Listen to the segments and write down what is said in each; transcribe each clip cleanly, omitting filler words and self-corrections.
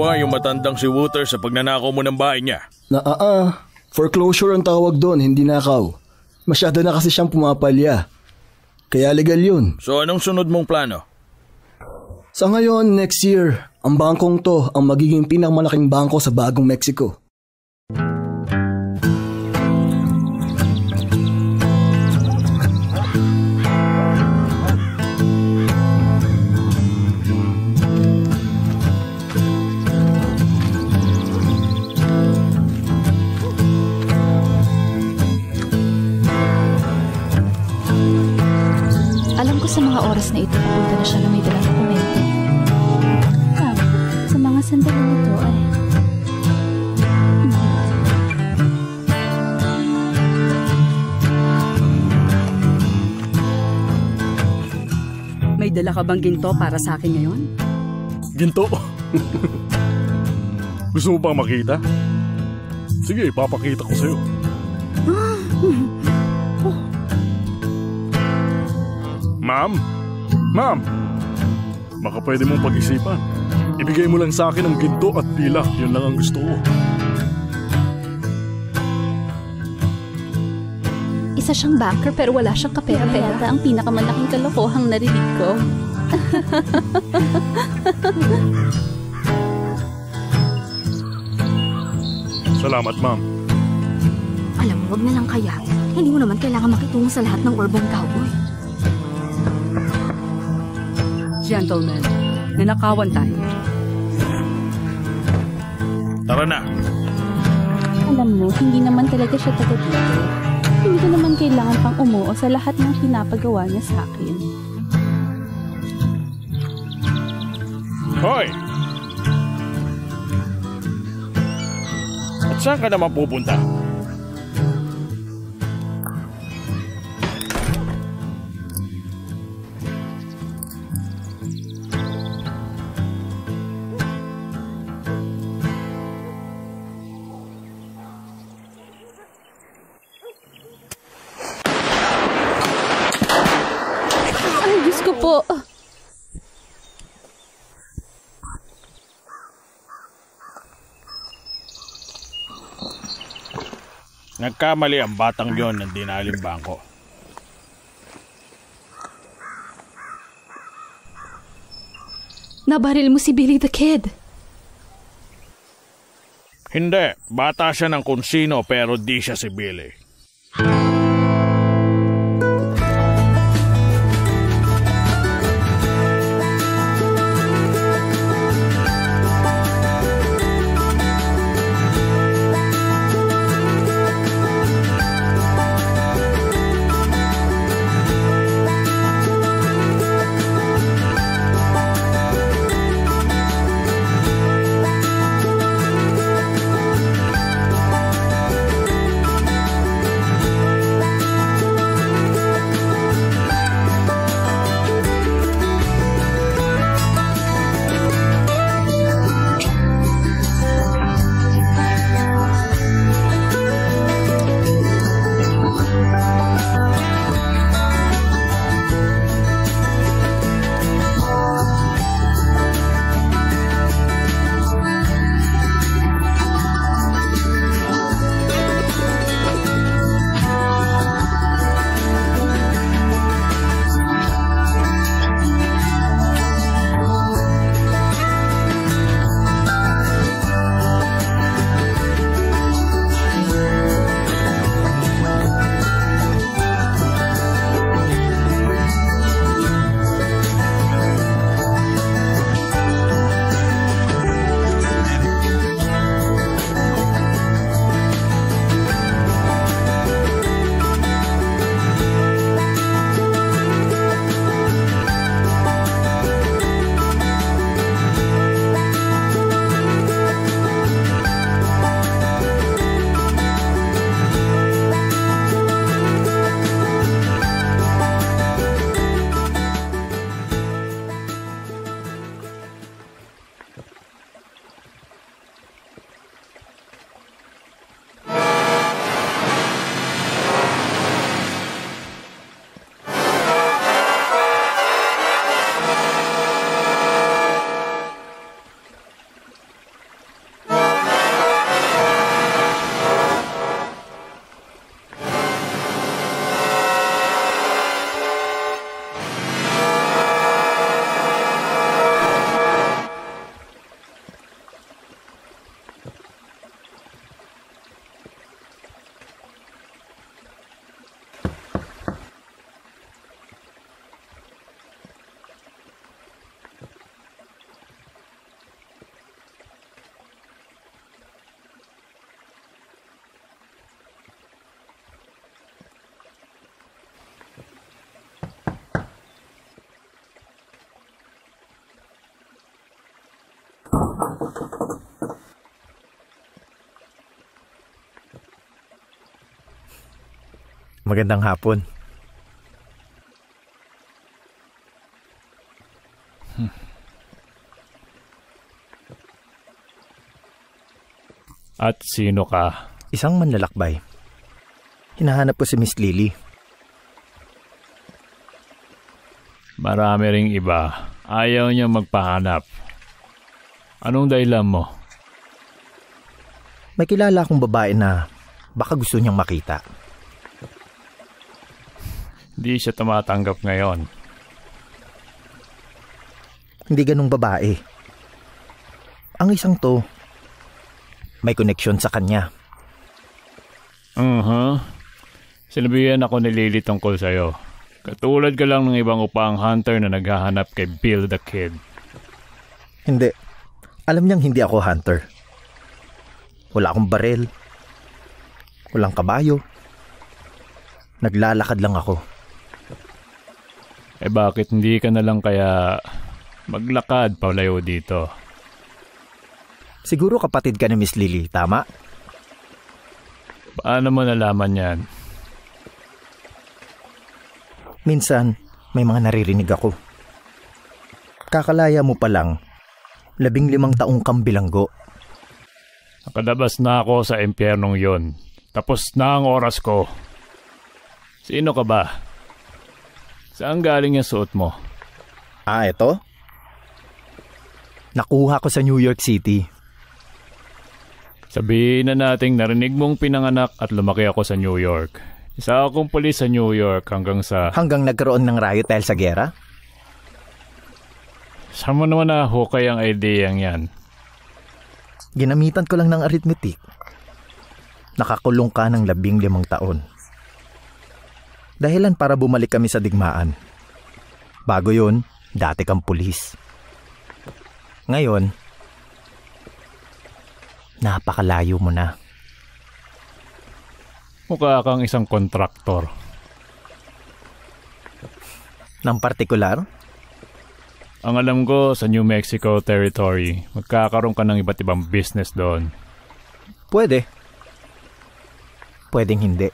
ba yung matandang si Wouter sa pagnanakaw mo ng bahay niya? Foreclosure ang tawag doon, hindi nakaw. Masyado na kasi siyang pumapalya. Kaya legal yun. So anong sunod mong plano? Sa ngayon, next year, ang bangkong to ang magiging pinakamalaking bangko sa Bagong Mexico. Sa mga oras na ito, pupunta na siya na may dalang dokumento. Sa mga sandali nito ay... May dala ka bang ginto para sa akin ngayon? Ginto? Gusto mo bang makita? Sige, papakita ko sa'yo. Ma'am, baka pwede mong pag-isipan. Ibigay mo lang sa akin ang ginto at pilak, yun lang ang gusto ko. Isa siyang banker pero wala siyang kapera-pera. Ang pinakamalaking kalokohang narinig ko. Salamat, ma'am. Alam mo, wag na lang kaya. Hindi mo naman kailangan makitungo sa lahat ng urban cowboy. Gentlemen, nanakawan tayo. Tara na. Alam mo, hindi naman talaga siya taga dito. Hindi ko naman kailangan pang umuo sa lahat ng pinapagawa niya sa akin. Hoy! At saan ka naman pupunta? Po. Nagkamali ang batang yon ng dinaling bangko. Nabaril mo si Billy the Kid. Hindi, bata siya ng kung sino pero di siya si Billy. Magandang hapon. At sino ka? Isang manlalakbay. Hinahanap ko si Miss Lily. Marami ring iba. Ayaw niya magpahanap. Anong dahilan mo? May kilala akong babae na baka gusto niyang makita. Hindi siya tumatanggap ngayon. Hindi ganung babae. Ang isang to, may koneksyon sa kanya. Sinabihan ako ni Lily tungkol sa'yo. Katulad ka lang ng ibang upang hunter na naghahanap kay Bill the Kid. Hindi. Alam niyang hindi ako hunter. Wala akong baril. Walang kabayo. Naglalakad lang ako. Bakit hindi ka na lang kaya maglakad palayo dito? Siguro kapatid ka ni Miss Lily, tama? Paano mo nalaman yan? Minsan, may mga naririnig ako. Kakalaya mo pa lang, 15 taong kang bilanggo. Nakadabas na ako sa impyernong yon. Tapos na ang oras ko. Sino ka ba? Saan galing yung suot mo? Ito? Nakuha ko sa New York City. Sabihin na nating narinig mong pinanganak at lumaki ako sa New York. Isa akong pulis sa New York hanggang nagkaroon ng riot dahil sa gera? Saan mo naman nahukay ang ideyang yan? Ginamitan ko lang ng arithmetic. Nakakulong ka ng 15 taon. Dahilan para bumalik kami sa digmaan. Bago yun, dati kang pulis. Ngayon, napakalayo mo na. Mukha kang isang kontraktor. Ng partikular? Ang alam ko, sa New Mexico Territory, magkakaroon ka ng iba't ibang business doon. Pwede. Pwedeng hindi.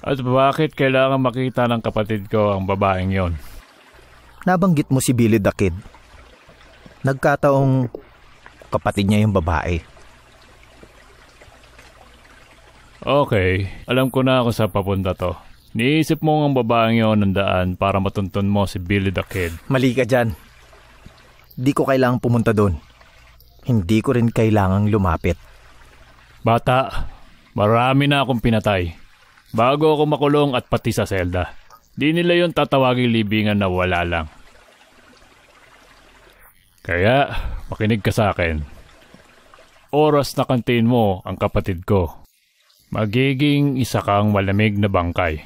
At bakit kailangan makita ng kapatid ko ang babaeng yon? Nabanggit mo si Billy the Kid. Nagkataong kapatid niya yung babae. Okay, alam ko na kung saan papunta to. Niisip mo ang babaeng yon ng daan para matuntun mo si Billy the Kid. Mali ka dyan. Di ko kailangang pumunta doon. Hindi ko rin kailangang lumapit. Bata, marami na akong pinatay. Bago ako makulong at pati sa selda. Di nila yon tatawaging libingan na wala lang. Kaya, makinig ka sa akin. Oras na kantiin mo ang kapatid ko. Magiging isa kang malamig na bangkay.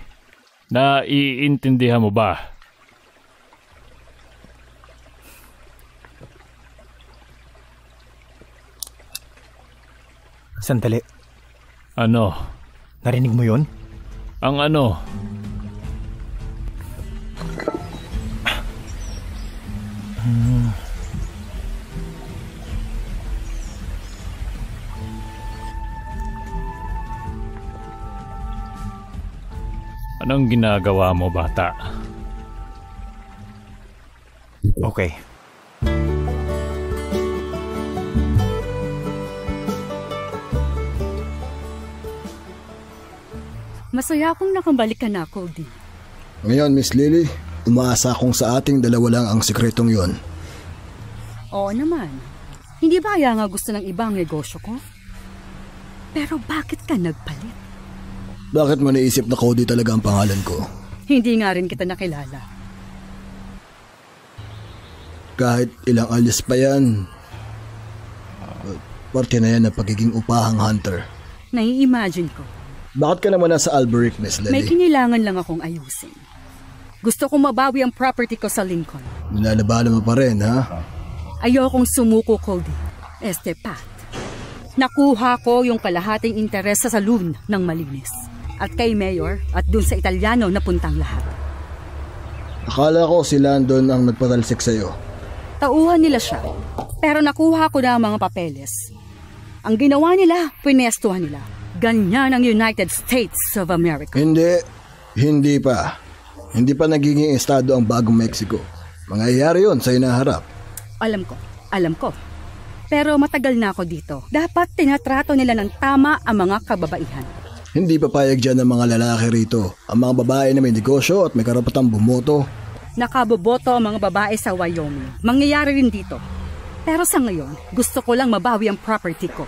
Naiintindihan mo ba? Sandali. Ano? Narinig mo yun? Ang ano? Anong ginagawa mo, bata? Okay. Masaya akong nakabalik ka na, Cody. Ngayon, Miss Lily, umaasa akong sa ating dalawa lang ang sikretong yon. Oo naman. Hindi ba kaya nga gusto ng ibang negosyo ko? Pero bakit ka nagpalit? Bakit mo naisip na Cody talaga ang pangalan ko? Hindi nga rin kita nakilala. Kahit ilang alias pa yan, parte na yan ng pagiging upahang hunter. Nai-imagine ko. Bakit ka naman nasa Alberic, Miss Lily? May kinilangan lang akong ayusin. Gusto kong mabawi ang property ko sa Lincoln. Nilalabala mo pa rin, ha? Ayokong sumuko, Cody. Pat. Nakuha ko yung kalahating interes sa saloon ng Malinis. At kay Mayor at dun sa Italiano na puntang lahat. Akala ko si Landon ang nagpatalsik sa'yo. Tauhan nila siya. Pero nakuha ko na ang mga papeles. Ang ginawa nila, pinestuhan nila. Ganyan ang United States of America. Hindi pa. Hindi pa nagiging estado ang bagong Mexico. Mangyayari yun sa inaharap. Alam ko. Pero matagal na ako dito. Dapat tinatrato nila ng tama ang mga kababaihan. Hindi papayag dyan ang mga lalaki rito. Ang mga babae na may negosyo at may karapatang bumoto. Nakaboboto ang mga babae sa Wyoming. Mangyayari rin dito. Pero sa ngayon, gusto ko lang mabawi ang property ko.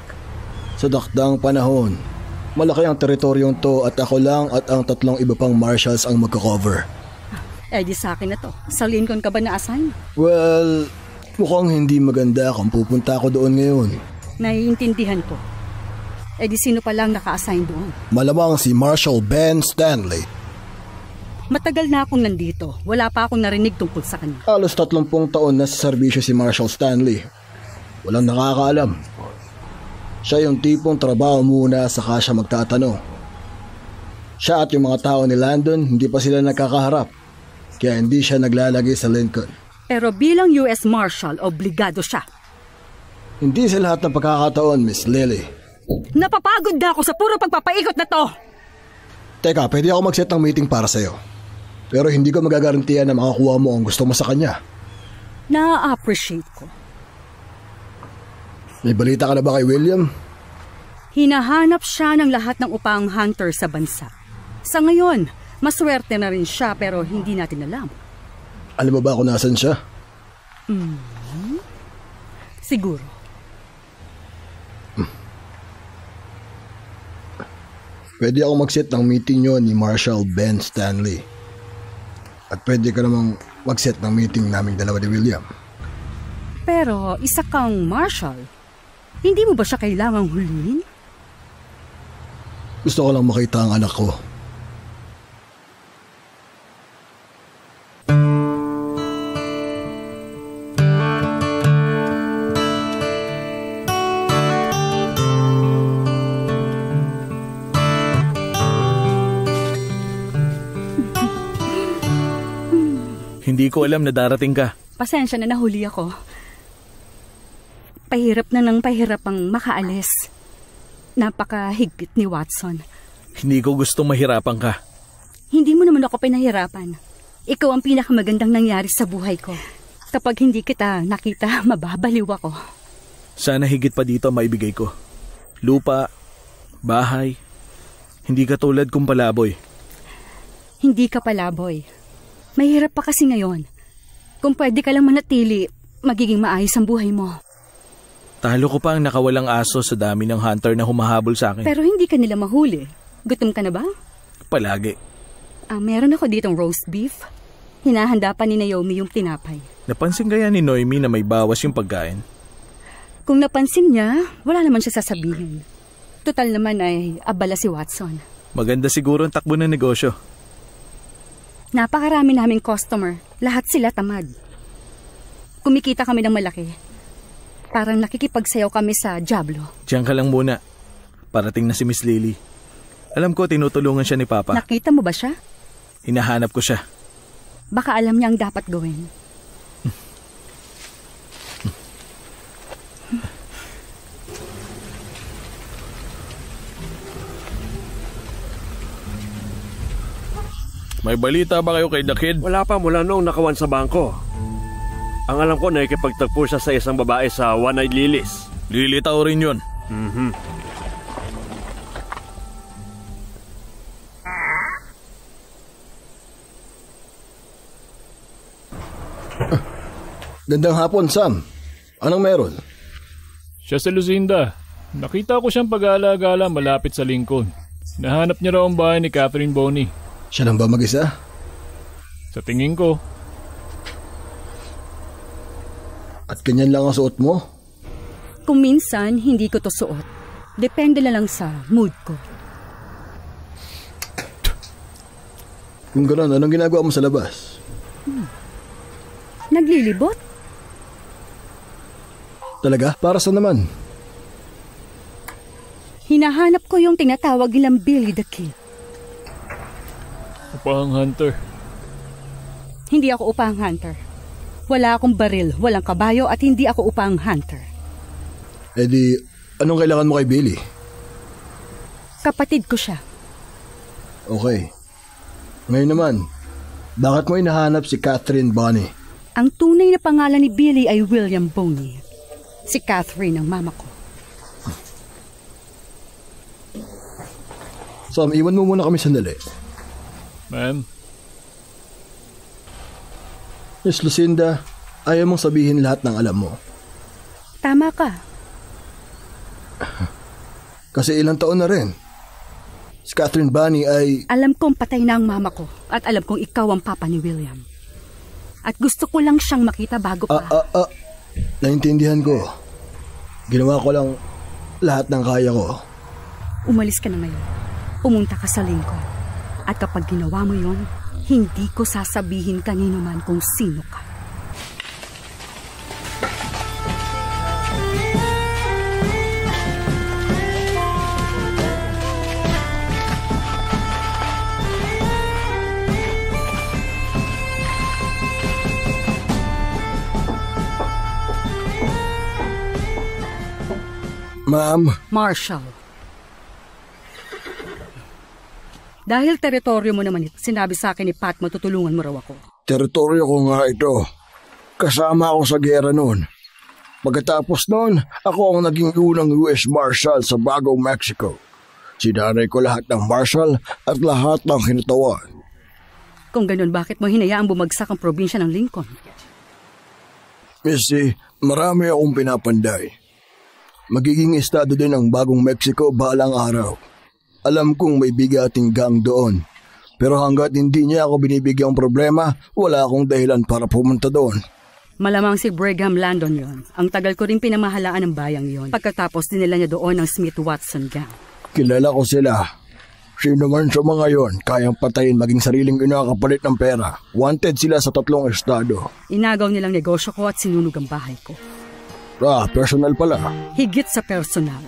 Sa dakdang panahon, malaki ang teritoryong to at ako lang at ang 3 iba pang marshals ang magka-cover. Di sa akin na to. Sa Lincoln ka ba na-assign? Well, mukhang hindi maganda kung pupunta ako doon ngayon. Naiintindihan ko. Di sino pa lang naka-assign doon? Malamang si Marshal Ben Stanley. Matagal na akong nandito. Wala pa akong narinig tungkol sa kanya. Halos 30 taon na sa serbisyo si Marshal Stanley. Walang nakakaalam. Siya yung tipong trabaho muna saka siya magtatanong. Siya at yung mga tao ni Landon hindi pa sila nagkakaharap. Kaya hindi siya naglalagay sa Lincoln. Pero bilang US Marshal, obligado siya. Hindi sa lahat ng pagkakataon, Miss Lily. Napapagod na ako sa puro pagpapaikot na to! Teka, pwede ako mag-set ng meeting para sa'yo. Pero hindi ko magagarantiya na makakuha mo ang gusto mo sa kanya. Na-appreciate ko. May balita ka na ba kay William? Hinahanap siya ng lahat ng upang hunter sa bansa. Sa ngayon, maswerte na rin siya pero hindi natin alam. Alam mo ba kung nasan siya? Siguro. Pwede ako mag-set ng meeting nyo ni Marshal Ben Stanley. At pwede ka namang mag-set ng meeting naming dalawa ni William. Pero isa kang marshal. Hindi mo ba siya kailangang huliin? Gusto ko lang makita ang anak ko. Hindi ko alam na darating ka. Pasensya na, nahuli ako. Pahirap na ng pahirap ang makaalis. Napakahigpit ni Watson. Hindi ko gusto mahirapan ka. Hindi mo naman ako pinahirapan. Ikaw ang pinakamagandang nangyari sa buhay ko. Kapag hindi kita nakita, mababaliw ako. Sana higit pa dito maibigay ko. Lupa, bahay. Hindi ka tulad kong palaboy. Hindi ka palaboy. Mahirap pa kasi ngayon. Kung pwede ka lang manatili, magiging maayos ang buhay mo. Talo ko pa ang nakawalang aso sa dami ng hunter na humahabol sa akin. Pero hindi ka nila mahuli. Gutom ka na ba? Palagi. Meron ako ditong roast beef. Hinahanda pa ni Naomi yung tinapay. Napansin kaya ni Noemi na may bawas yung pagkain? Kung napansin niya, wala naman siya sasabihin. Total naman ay abala si Watson. Maganda siguro ang takbo ng negosyo. Napakarami naming customer. Lahat sila tamad. Kumikita kami ng malaki. Parang nakikipagsayaw kami sa Diablo. Diyan ka lang muna. Parating na si Miss Lily. Alam ko tinutulungan siya ni Papa. Nakita mo ba siya? Hinahanap ko siya. Baka alam niya ang dapat gawin. May balita ba kayo kay The Kid? Wala pa mula noong nakawan sa bangko. Ang alam ko na ikipagtagpo siya sa isang babae sa One-Eyed Lilies. Lilitaw rin yun. Gandang hapon, Sam. Anong meron? Siya si Lucinda. Nakita ko siyang pag-aala-gala malapit sa Lincoln. Nahanap niya raw ang bahay ni Catherine Boney. Siya lang ba mag-isa? Sa tingin ko. At ganyan lang ang suot mo? Kung minsan, hindi ko to suot. Depende na lang sa mood ko. Kung gano'n, anong ginagawa mo sa labas? Naglilibot? Talaga? Para saan naman? Hinahanap ko yung tinatawag nilang Billy the Kid. Upahang hunter. Hindi ako upahang hunter. Wala akong baril, walang kabayo at hindi ako upang hunter. Eh di, anong kailangan mo kay Billy? Kapatid ko siya. Okay. Ngayon naman, bakit mo hinahanap si Catherine Bonnie? Ang tunay na pangalan ni Billy ay William Boney. Si Catherine ang mama ko. Sam, iwan mo muna kami sandali. Ma'am? Miss Lucinda, ayaw mong sabihin lahat ng alam mo. Tama ka. Kasi ilang taon na rin. Si Catherine Bonnie ay... Alam kong patay na ang mama ko at alam kong ikaw ang papa ni William. At gusto ko lang siyang makita bago pa. Naintindihan ko. Ginawa ko lang lahat ng kaya ko. Umalis ka na ngayon. Pumunta ka sa Lincoln. At kapag ginawa mo yon, hindi ko sasabihin kanino man kung sino ka. Ma'am? Marshall. Dahil teritoryo mo naman ito, sinabi sa akin ni Pat, matutulungan mo raw ako. Teritoryo ko nga ito. Kasama ako sa gera noon. Pagkatapos noon, ako ang naging unang US Marshal sa Bagong Mexico. Sinanay ko lahat ng Marshal at lahat ng kinatawan. Kung ganun, bakit mo hinayaang bumagsak ang probinsya ng Lincoln? Missy, marami akong pinapanday. Magiging estado din ang Bagong Mexico balang araw. Alam kong may bigating gang doon. Pero hanggat hindi niya ako binibigyang problema, wala akong dahilan para pumunta doon. Malamang si Brigham Landon yon. Ang tagal ko rin pinamahalaan ng bayang yon. Pagkatapos dinala niya doon ang Smith-Watson gang. Kilala ko sila. Sino man sa mga yon, kayang patayin maging sariling inakapalit ng pera. Wanted sila sa 3 estado. Inagaw nilang negosyo ko at sinunog ang bahay ko. Personal pala. Higit sa personal.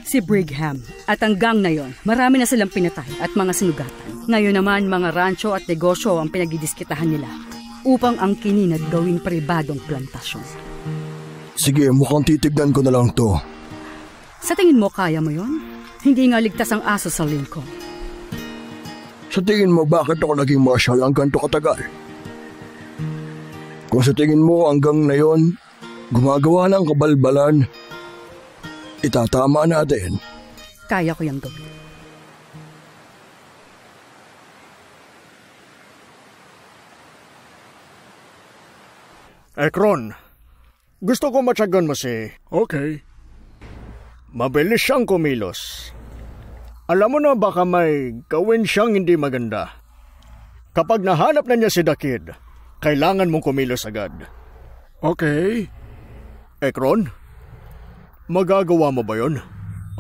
Si Brigham at ang gang na yon, marami na silang pinatay at mga sinugatan. Ngayon naman, mga rancho at negosyo ang pinagdidiskitahan nila upang ang kininad gawing pribadong plantasyon. Sige, mukhang titignan ko na lang to. Sa tingin mo, kaya mo yon? Hindi nga ligtas ang aso sa Lincoln. Sa tingin mo, bakit ako naging marshal ang ganito katagal? Kung sa tingin mo ang gang na yon gumagawa ng kabalbalan, itatama natin. Kaya ko yung gawin. Ekron, gusto ko matyagan mo si... Okay. Mabilis siyang kumilos. Alam mo na baka may gawin siyang hindi maganda. Kapag nahanap na niya si The Kid, kailangan mong kumilos agad. Okay. Ekron, magagawa mo ba yun?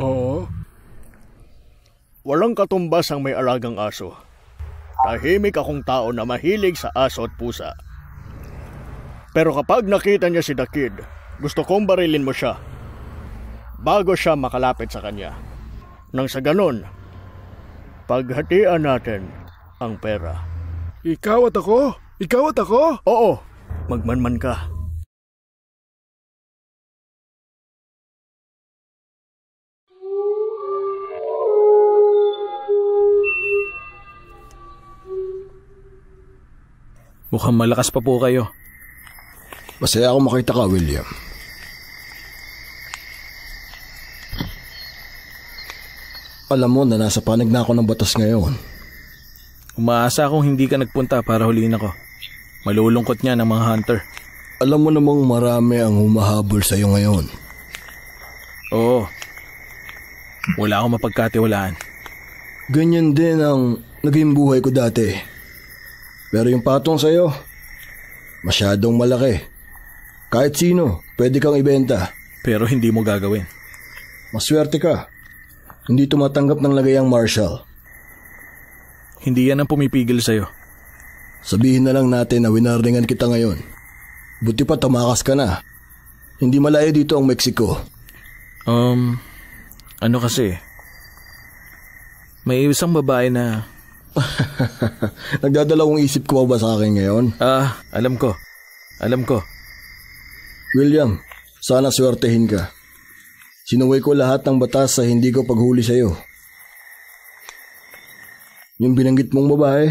Oo. Walang katumbas ang may alagang aso. Tahimik akong tao na mahilig sa aso at pusa. Pero kapag nakita niya si The Kid, gusto kong barilin mo siya bago siya makalapit sa kanya. Nang sa ganon, paghatian natin ang pera. Ikaw at ako? Ikaw at ako? Oo, magmanman ka. Mukhang malakas pa po kayo. Masaya ako makita ka, William. Alam mo na nasa panig na ako ng batas ngayon. Umaasa akong hindi ka nagpunta para huliin ako. Malulungkot niya ng mga hunter. Alam mo namang marami ang humahabol sa iyo ngayon. Oo. Wala akong mapagkatiwalaan. Ganyan din ang naging buhay ko dati. Pero yung patong sa iyo, masyadong malaki. Kahit sino, pwede kang ibenta. Pero hindi mo gagawin. Maswerte ka. Hindi tumatanggap ng lagayang Marshall. Hindi yan ang pumipigil sa'yo. Sabihin na lang natin na winarningan kita ngayon. Buti pa tumakas ka na. Hindi malayo dito ang Mexico. Ano kasi? May isang babae na... Nagdadalawang isip ko ba sa akin ngayon? Alam ko. Alam ko. William, sana swertehin ka. Sinuway ko lahat ng batas sa hindi ko paghuli sa'yo. Yung binanggit mong babae,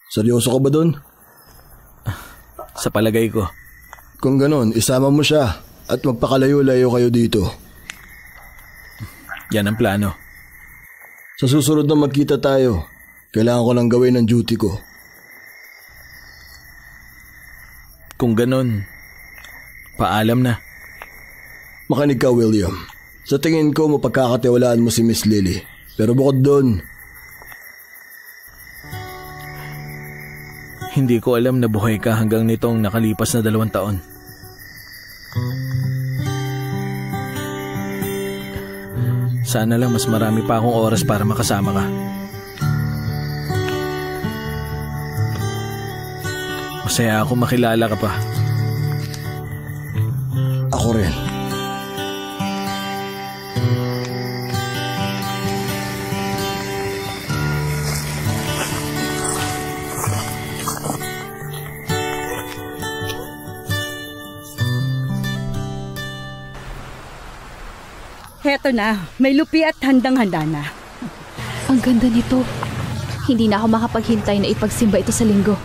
seryoso ka ba dun? Sa palagay ko. Kung ganon, isama mo siya at magpakalayo-layo kayo dito. Yan ang plano. Sa susunod na magkita tayo, kailangan ko lang gawin ang duty ko. Kung ganon, paalam na. Makinig ka, William. Sa tingin ko, mapagkakatiwalaan mo si Miss Lily. Pero bukod doon, hindi ko alam na buhay ka hanggang nitong nakalipas na 2 taon. Sana lang mas marami pa akong oras para makasama ka. Masaya ako makilala ka pa. Ako rin. Heto na, may lupi at handang-handa na. Ang ganda nito. Hindi na ako makapaghintay na ipagsimba ito sa linggo.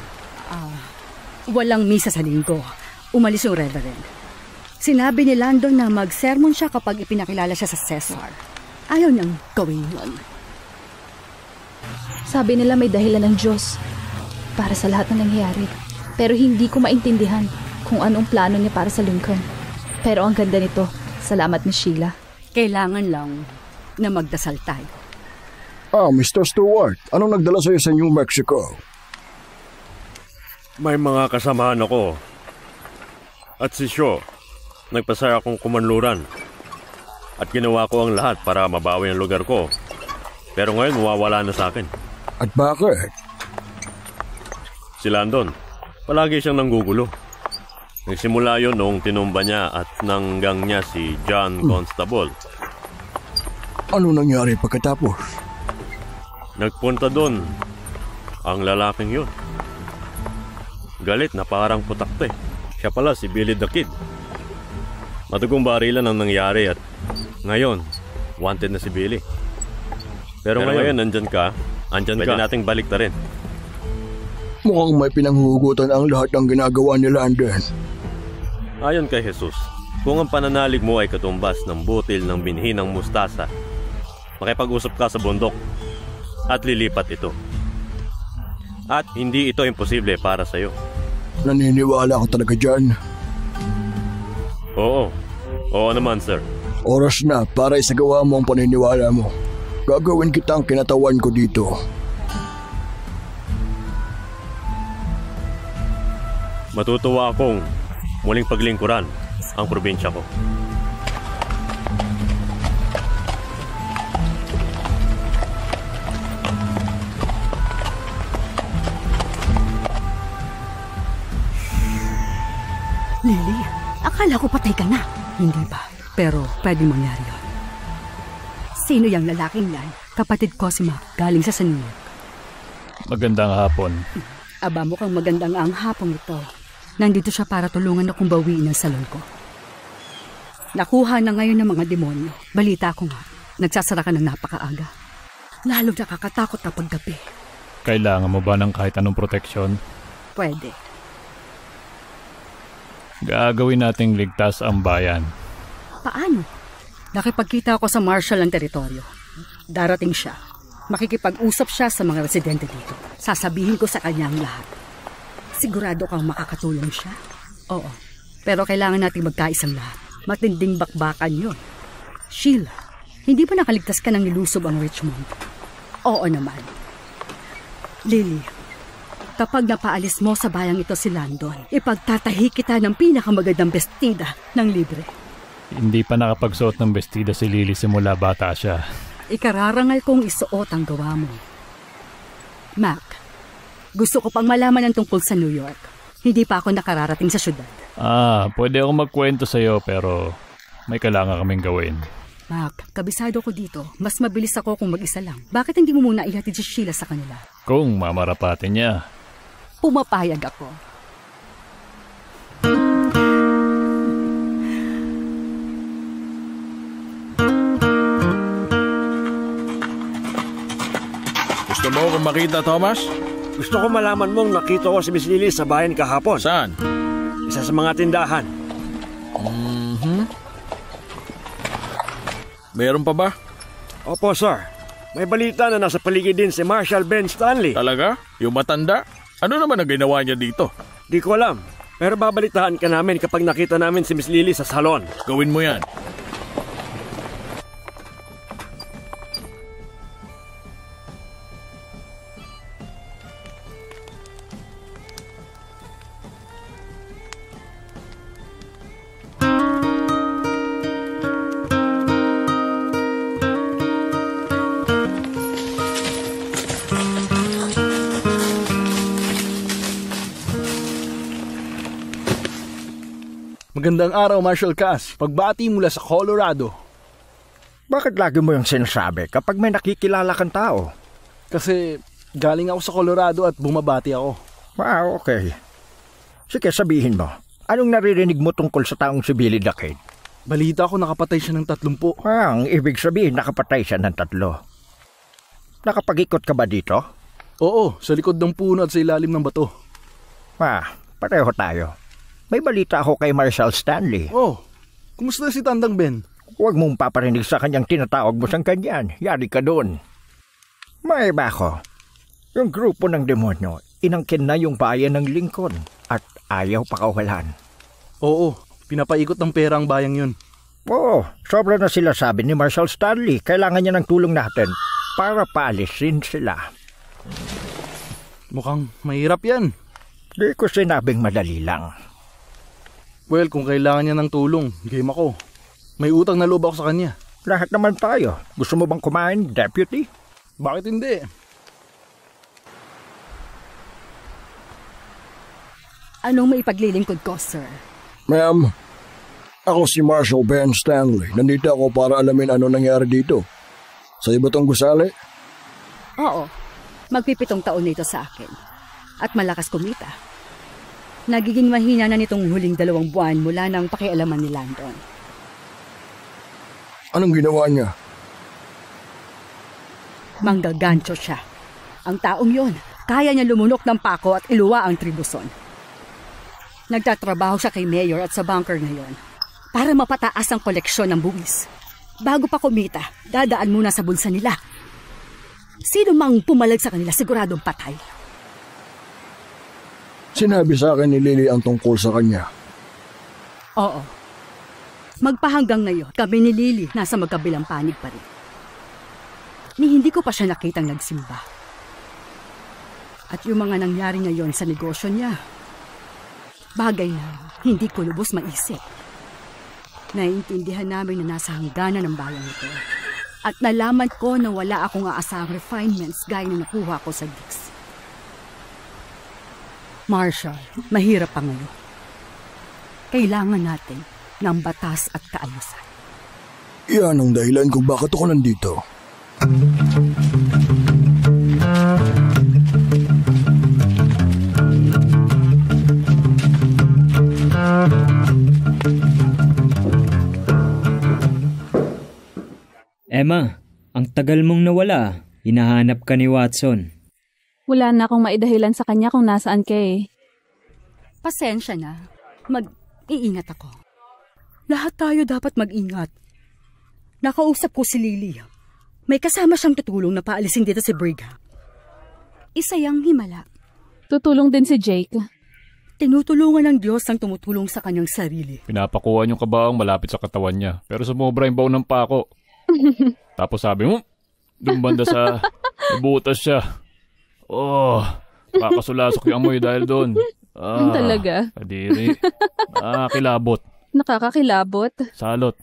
Walang misa sa linggo. Umalis yung reverend. Sinabi ni Landon na mag-sermon siya kapag ipinakilala siya sa Cesar. Ayaw niyang gawin yun. Sabi nila may dahilan ng Diyos para sa lahat ng nangyayari. Pero hindi ko maintindihan kung anong plano niya para sa Lincoln. Pero ang ganda nito. Salamat, Miss Sheila. Kailangan lang na magdasal tayo. Mr. Stewart, anong nagdala sa'yo sa New Mexico? May mga kasamahan ako. At si Shaw, nagpasaya akong kumanluran. At ginawa ko ang lahat para mabawi ang lugar ko. Pero ngayon, mawawala na sa akin. At bakit? Si Landon, palagi siyang nanggugulo. Nagsimula yun noong tinumba niya at nanggang niya si John Constable. Ano nangyari pagkatapos? Nagpunta doon ang lalaking yun. Galit na parang putakte. Siya pala si Billy the Kid. Matugong barilan ang nangyari at ngayon, wanted na si Billy. Pero ngayon, andyan ka. Pwede nating balik na rin. Mukhang may pinanghugutan ang lahat ng ginagawa ni Landon. Ayon kay Jesus, kung ang pananalig mo ay katumbas ng butil ng binhi ng mustasa, makipag-usap ka sa bundok at lilipat ito. At hindi ito imposible para sa'yo. Naniniwala ka talaga dyan? Oo. Oo naman, sir. Oras na para isagawa mo ang paniniwala mo. Gagawin kita ang kinatawan ko dito. Matutuwa akong muling paglingkuran ang probinsya ko. Lily, akala ko patay ka na. Hindi pa, pero pwede mangyari yun. Sino yung lalaking yan? Kapatid ko si Mac, galing sa New York. Magandang hapon. Aba, mukhang magandang ang hapong ito. Nandito siya para tulungan akong bawiin ang salon ko. Nakuha na ngayon ng mga demonyo. Balita ko nga, nagsasara ka ng napakaaga. Lalo nakakatakot kapag gabi. Kailangan mo ba ng kahit anong proteksyon? Pwede. Gagawin nating ligtas ang bayan. Paano? Nakipagkita ako sa marshal ng teritoryo. Darating siya. Makikipag-usap siya sa mga residente dito. Sasabihin ko sa kanya ang lahat. Sigurado kang makakatulong siya? Oo. Pero kailangan natin magkaisang lahat. Matinding bakbakan yun. Sheila, hindi ba nakaligtas ka ng nilusob ang Richmond? Oo naman. Lily, kapag napaalis mo sa bayang ito si Landon, ipagtatahi kita ng pinakamagandang bestida ng libre. Hindi pa nakapagsuot ng bestida si Lily simula bata siya. Ikararangal kong isuot ang gawa mo. Mac, gusto ko pang malaman ang tungkol sa New York. Hindi pa ako nakararating sa syudad. Pwede akong magkwento sa'yo pero may kailangan kaming gawin. Mac, kabisado ko dito. Mas mabilis ako kung mag-isa lang. Bakit hindi mo muna ihatid si Sheila sa kanila? Kung mamarapatin niya. Pumapayag ako. Gusto mo akong makita, Thomas? Gusto ko malaman mong nakita ko si Miss Lily sa bayan kahapon. Saan? Isa sa mga tindahan. Meron pa ba? Opo, sir. May balita na nasa paligid din si Marshal Ben Stanley. Talaga? Yung matanda? Ano naman ang ginawa niya dito? Di ko alam. Pero babalitaan ka namin kapag nakita namin si Miss Lily sa salon. Gawin mo yan. Magandang araw, Marshal Cass. Pagbati mula sa Colorado. Bakit lagi mo yung sinasabi kapag may nakikilala kang tao? Kasi galing ako sa Colorado at bumabati ako. Wow, okay. Sige, sabihin mo. Anong naririnig mo tungkol sa taong si Billy the Kid? Balita ko nakapatay siya ng 30. Ang ibig sabihin nakapatay siya ng 3. Nakapag-ikot ka ba dito? Oo, sa likod ng puno at sa ilalim ng bato. Pareho tayo. May balita ako kay Marshal Stanley. Oh, kumusta si Tandang Ben? Huwag mong paparinig sa kanyang tinatawag mo siyang kanyan. Yari ka doon. May bako. Yung grupo ng demonyo, inangkin na yung bayan ng Lincoln at ayaw pakawalan. Oo, pinapaikot ng pera ang bayang yun. Oo, sobra na sila sabi ni Marshal Stanley. Kailangan niya ng tulong natin para paalisin sila. Mukhang mahirap yan. Di ko sinabing madali lang. Well, kung kailangan niya ng tulong, game ako. May utang na loob ako sa kanya. Lahat naman tayo. Gusto mo bang kumain, Deputy? Bakit hindi? Anong maipaglilingkod ko, sir? Ma'am, ako si Marshal Ben Stanley. Nandito ako para alamin ano nangyari dito. Sa iba tong gusali? Oo. Magpipitong taon nito sa akin. At malakas kumita. Nagiging mahina na nitong huling 2 buwan mula nang pakialaman ni Landon. Anong ginawa niya? Manggagancho siya. Ang taong yon, kaya niya lumunok ng pako at iluwa ang tribuson. Nagtatrabaho siya kay Mayor at sa bunker ngayon para mapataas ang koleksyon ng buwis. Bago pa kumita, dadaan muna sa bulsa nila. Sino mang pumalag sa kanila siguradong patay. Sinabi sa akin ni Lily ang tungkol sa kanya. Oo. Magpahanggang ngayon, kami ni Lily nasa magkabilang panig pa rin. Ni hindi ko pa siya nakitang nagsimba. At yung mga nangyari ngayon sa negosyo niya, bagay na hindi ko lubos maisip. Naiintindihan namin na nasa hangganan ng bayan ito. At nalaman ko na wala akong aasahang refinements gaya na nakuha ko sa Dix. Marshal, mahirap pa ngayon. Kailangan natin ng batas at kaayusan. Yan ang dahilan kung bakit ako nandito. Emma, ang tagal mong nawala. Hinahanap ka ni Watson. Wala na akong maidahilan sa kanya kung nasaan ka eh. Pasensya na. Mag-iingat ako. Lahat tayo dapat mag-ingat. Nakausap ko si Lily. May kasama siyang tutulong na paalisin dito si Brigham. Isa yang himala. Tutulong din si Jake. Tinutulungan ng Diyos ang tumutulong sa kanyang sarili. Pinapakuha yung kabaong malapit sa katawan niya. Pero sumobra yung baon ng pako. Tapos sabi mo, dumbanda sa nabutas siya. Oh, kakasulasok yung amoy dahil doon. Talaga? Kadiri. Kilabot. Nakakakilabot. Salot.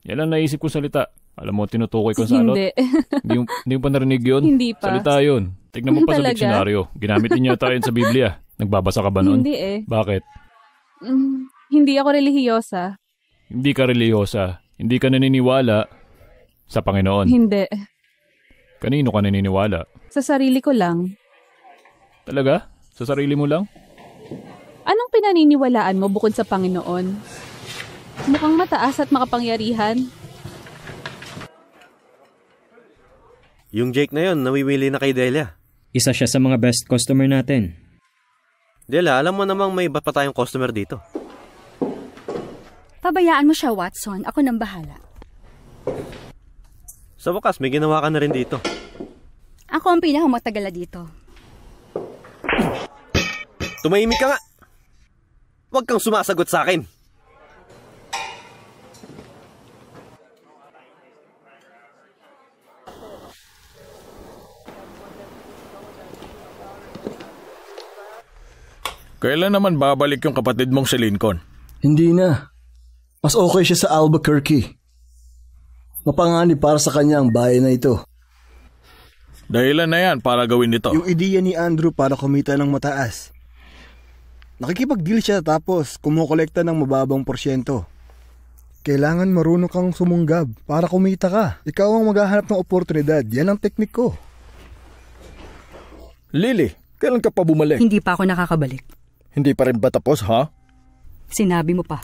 Yan lang naisip ko salita. Alam mo, tinutukoy ko salot. Hindi. Hindi mo pa narinig yun? Hindi pa. Salita yun. Tignan mo pa sa diksyonaryo. Ginamit niya tayo sa Biblia. Nagbabasa ka ba noon? Hindi eh. Bakit? Hindi ako relihiyosa. Hindi ka relihiyosa. Hindi ka naniniwala sa Panginoon. Hindi. Kanino ka naniniwala? Sa sarili ko lang. Talaga? Sa sarili mo lang? Anong pinaniniwalaan mo bukod sa Panginoon? Mukhang mataas at makapangyarihan. Yung Jake na yon, nawiwili na kay Delia. Isa siya sa mga best customer natin. Delia, alam mo namang may iba pa tayong customer dito. Pabayaan mo siya, Watson. Ako nang bahala. Sa wakas, may ginawa ka na rin dito. Ako ang pinakamatagala dito. Tumahimik ka nga! Huwag kang sumasagot sa akin! Kailan naman babalik yung kapatid mong si Lincoln? Hindi na. Mas okay siya sa Albuquerque. Mapanganib para sa kanya ang bayan na ito. Dahilan na yan para gawin ito. Yung ideya ni Andrew para kumita ng mataas. Nakikipag-deal siya tapos kumukolekta ng mababang porsyento. Kailangan marunong kang sumunggab para kumita ka. Ikaw ang maghahanap ng oportunidad. Yan ang teknik ko. Lily, kailan ka pa bumalik? Hindi pa ako nakakabalik. Hindi pa rin ba tapos, ha? Sinabi mo pa.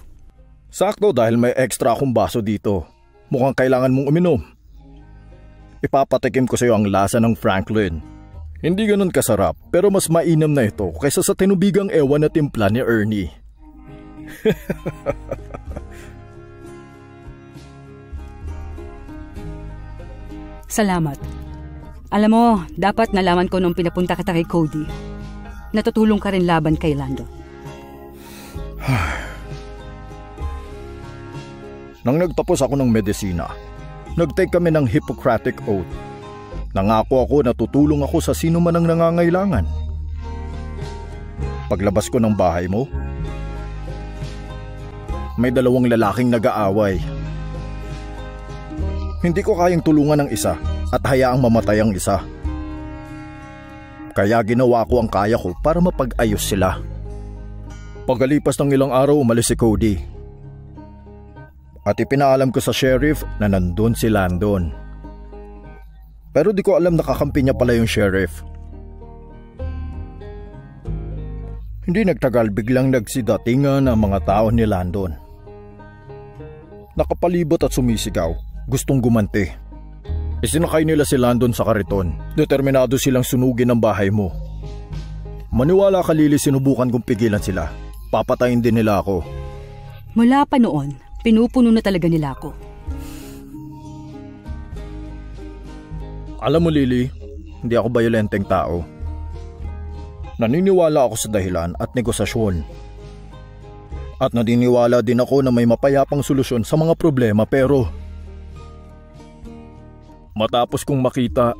Sakto dahil may extra akong baso dito. Mukhang kailangan mong uminom. Ipapatikim ko sa iyo ang lasa ng Franklin. Hindi ganun kasarap pero mas mainam na ito kaysa sa tinubigang ewan na timpla ni Ernie. Salamat. Alam mo, dapat nalaman ko nung pinapunta kita kay Cody. Natutulong ka rin laban kay Lando. Nang nagtapos ako ng medisina, nag-take kami ng Hippocratic Oath. Nangako ako na tutulong ako sa sino man ang nangangailangan. Paglabas ko ng bahay mo, may 2 lalaking nag-aaway. Hindi ko kayang tulungan ng isa at hayaang mamatay ang isa. Kaya ginawa ko ang kaya ko para mapag-ayos sila. Pagkalipas ng ilang araw, umalis si Cody. At ipinaalam ko sa sheriff na nandun si Landon. Pero di ko alam nakakampi niya pala yung sheriff. Hindi nagtagal, biglang nagsidatingan ang mga tao ni Landon. Nakapalibot at sumisigaw, gustong gumanti. Isinakay nila si Landon sa kariton. Determinado silang sunugin ang bahay mo. Maniwala ka, Lily, sinubukan kong pigilan sila. Papatayin din nila ako. Mula pa noon, pinupuno na talaga nila ako. Alam mo, Lily, hindi ako bayolenteng tao. Naniniwala ako sa dahilan at negosasyon. At naniniwala din ako na may mapayapang solusyon sa mga problema, pero matapos kong makita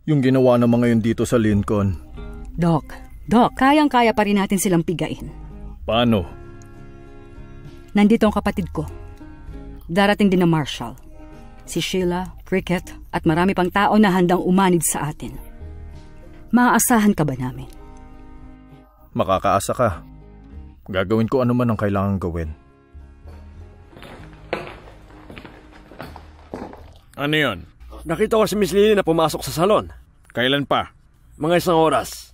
yung ginawa ng mga yun dito sa Lincoln. Doc, kayang-kaya pa rin natin silang pigain. Paano? Nandito ang kapatid ko. Darating din na Marshall. Si Sheila, Cricket, at marami pang tao na handang umanid sa atin. Maaasahan ka ba namin? Makakaasa ka. Gagawin ko ano man ang kailangan gawin. Ano yun? Nakita ko si Miss Lily na pumasok sa salon. Kailan pa? Mga 1 oras.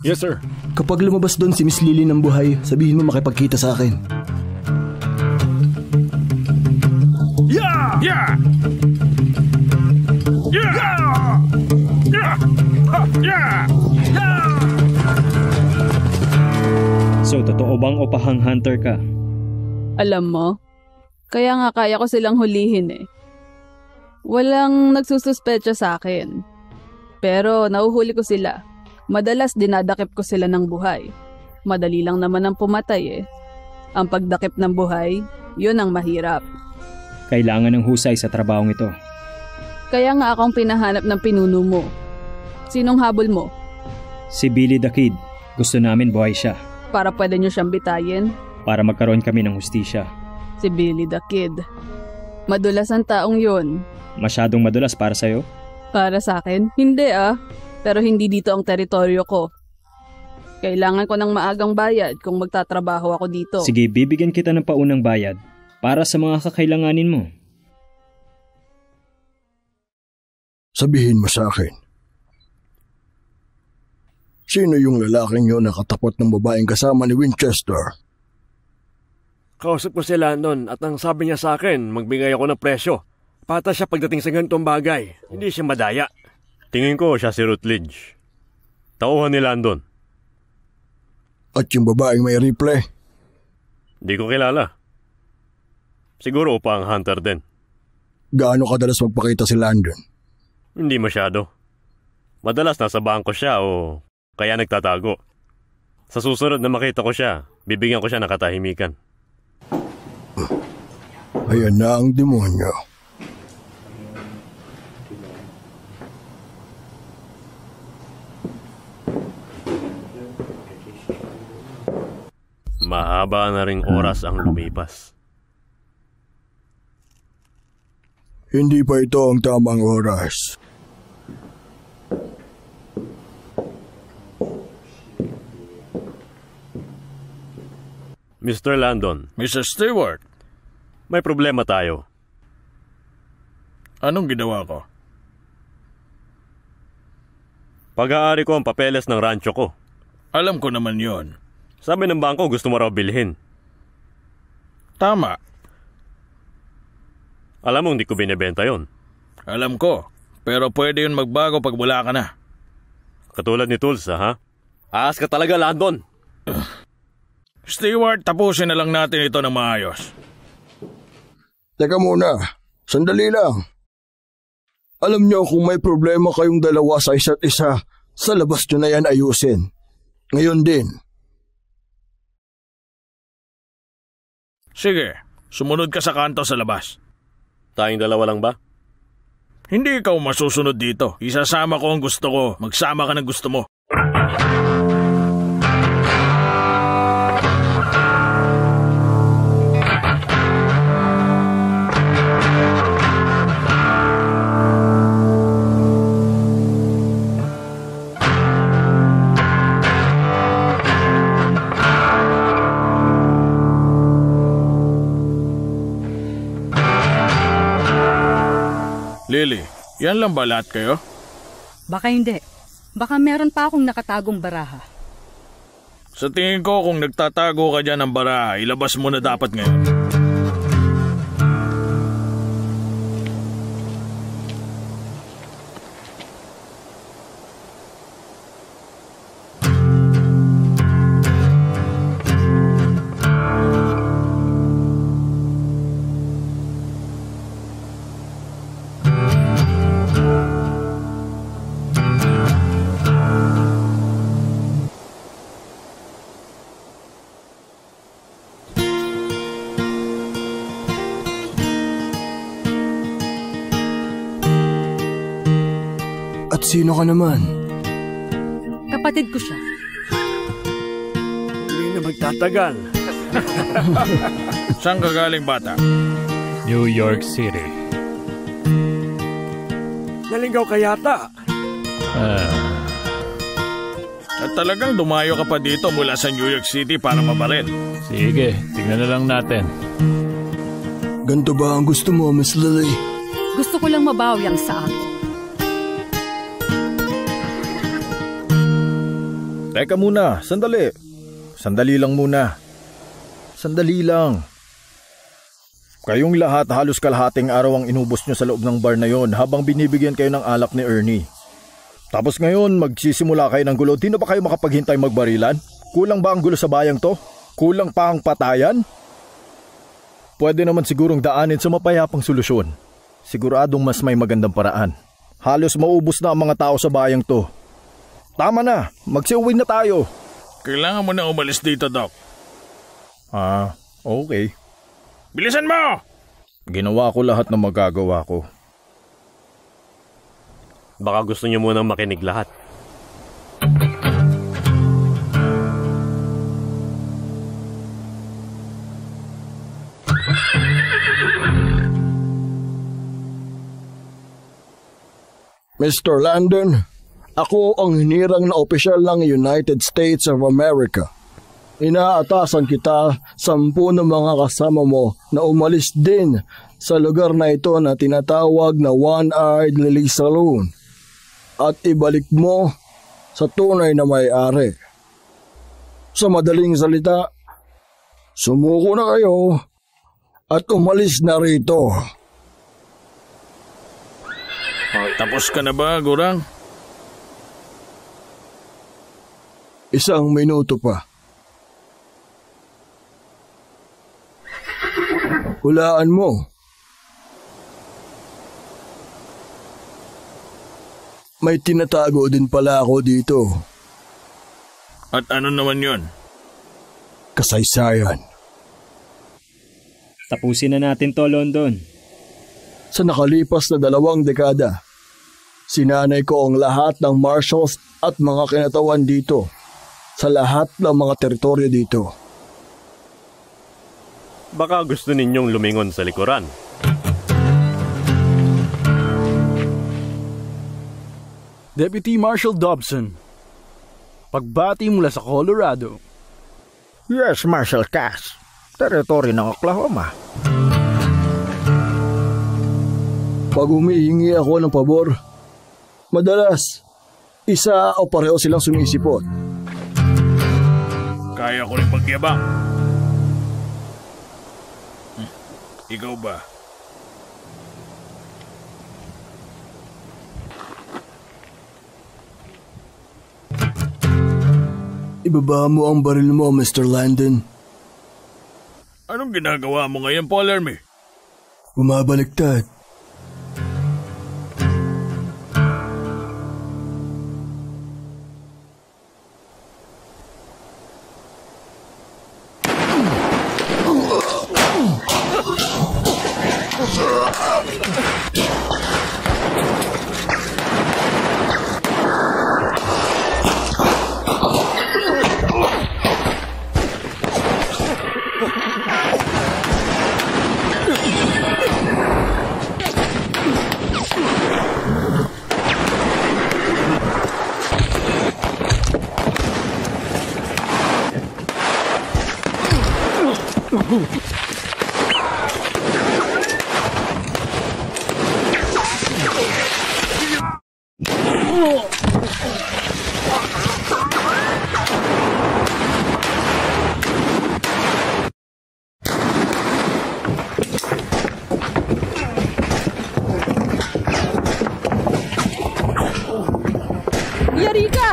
Yes, sir. Kapag lumabas doon si Miss Lily ng buhay, sabihin mo makipagkita sa akin. Yeah! Yeah! Yeah! Yeah! Yeah! Yeah! So, totoo bang opahang hunter ka? Alam mo, kaya nga kaya ko silang hulihin eh. Walang nagsususpecha sa akin. Pero nauhuli ko sila. Madalas dinadakip ko sila ng buhay. Madali lang naman ang pumatay eh. Ang pagdakip ng buhay, yun ang mahirap. Kailangan ng husay sa trabahong ito. Kaya nga akong pinahanap ng pinuno mo. Sinong habol mo? Si Billy the Kid. Gusto namin buhay siya. Para pwede nyo siyang bitayin? Para magkaroon kami ng hustisya. Si Billy the Kid. Madulas ang taong yun. Masyadong madulas para sa'yo? Para sa akin? Hindi ah. Pero hindi dito ang teritoryo ko. Kailangan ko ng maagang bayad kung magtatrabaho ako dito. Sige, bibigyan kita ng paunang bayad para sa mga kakailanganin mo. Sabihin mo sa akin, sino yung lalaking yun na katapat ng babaeng kasama ni Winchester? Kausap ko si Landon at ang sabi niya sa akin, magbigay ako ng presyo. Patas siya pagdating sa ganitong bagay. Hindi siya madaya. Tingin ko siya si Rutledge. Tauhan ni Landon. At yung babaeng may rifle? Di ko kilala. Siguro upang hunter din. Gaano kadalas magpakita si Landon? Hindi masyado. Madalas nasa bangko siya o kaya nagtatago. Sa susunod na makita ko siya, bibigyan ko siya ng katahimikan. Ayan na ang demonyo. Mahaba na ring oras ang lumipas. Hindi pa ito ang tamang oras. Mr. Landon. Mr. Stewart. May problema tayo. Anong ginawa ko? Pag-aari ko ang papeles ng rancho ko. Alam ko naman yon. Sabi ng bangko gusto mo raw bilhin. Tama. Alam mo hindi ko binibenta yon. Alam ko. Pero pwede yun magbago pag wala ka na. Katulad ni Tulsa, ha? Aas ka talaga, Landon. Stewart, tapusin na lang natin ito ng maayos. Teka muna, sandali lang. Alam niyo kung may problema kayong dalawa sa isa't isa, sa labas niyo na yan ayusin. Ngayon din. Sige, sumunod ka sa kanto sa labas. Tayong dalawa lang ba? Hindi ikaw masusunod dito. Isasama ko ang gusto ko. Magsama ka ng gusto mo. Lily, yan lang ba lahat kayo? Baka hindi. Baka meron pa akong nakatagong baraha. Sa tingin ko kung nagtatago ka dyan ng baraha, ilabas mo na dapat ngayon. At sino ka naman? Kapatid ko siya. Hindi na magtatagal. Saan ka galing, bata? New York City. Naligaw ka yata. At talagang dumayo ka pa dito mula sa New York City para mabaril. Sige, tignan na lang natin. Ganto ba ang gusto mo, Miss Lily? Gusto ko lang mabawi ang sa akin. Teka muna, sandali. Sandali lang muna. Sandali lang. Kayong lahat halos kalahating araw ang inubos nyo sa loob ng bar na yon habang binibigyan kayo ng alak ni Ernie. Tapos ngayon magsisimula kayo ng gulo. Di na ba kayo makapaghintay magbarilan? Kulang ba ang gulo sa bayang to? Kulang pa ang patayan? Pwede naman sigurong daanin sa mapayapang solusyon. Siguradong mas may magandang paraan. Halos maubos na ang mga tao sa bayang to. Tama na, magsiuwi na tayo. Kailangan mo na umalis dito, Doc. Okay. Bilisan mo! Ginawa ko lahat ng magagawa ko. Baka gusto niyo munang makinig lahat. Mr. Landon, ako ang hinirang na opisyal ng United States of America. Inaatasan kita 10 ng mga kasama mo na umalis din sa lugar na ito na tinatawag na One-Eyed Lily Saloon at ibalik mo sa tunay na may-ari. Sa madaling salita, Sumuko na kayo at umalis na rito. Tapos ka na ba, Gurang? 1 minuto pa. Hulaan mo. May tinatago din pala ako dito. At ano naman yon? Kasaysayan. Tapusin na natin to, London. Sa nakalipas na 2 dekada, sinanay ko ang lahat ng marshals at mga kinatawan dito sa lahat ng mga teritoryo dito. Baka gusto ninyong lumingon sa likuran. Deputy Marshal Dobson, pagbati mula sa Colorado. Yes, Marshal Cass. Teritoryo ng Oklahoma. Pag humihingi ako ng pabor, madalas, isa o pareho silang sumisipot. Kaya ko rin pagyabang. Ikaw ba? Ibaba mo ang baril mo, Mr. Landon. Anong ginagawa mo ngayon, Paul Hermie? Bumabaliktad. Yari ka!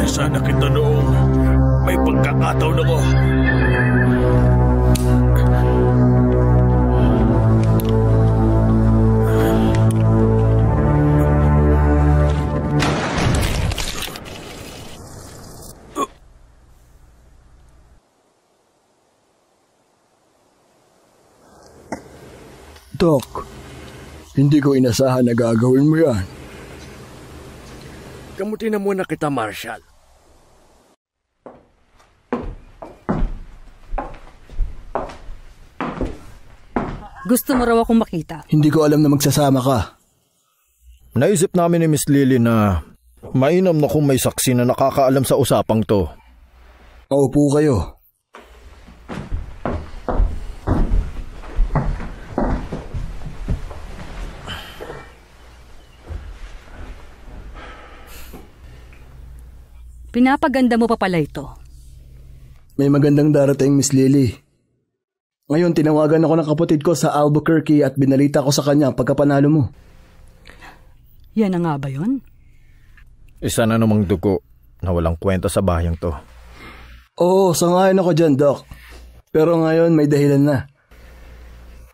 Sana kita noong may pagkakataon ako. Doc, hindi ko inasahan na gagawin mo yan. Kamutin na muna kita, Marshal. Gusto mo raw akong makita? Hindi ko alam na magsasama ka. Naisip namin ni Miss Lily na mainam na kung may saksi na nakakaalam sa usapang to. Maupo kayo. Pinapaganda mo pa pala ito. May magandang darating, Miss Lily. Ngayon, tinawagan ako ng kapatid ko sa Albuquerque at binalita ko sa kanya pagkapanalo mo. Yan na nga ba yun? Isa na namang dugo na walang kwenta sa bayang to. Oo, sangayon ako dyan, Doc. Pero ngayon may dahilan na.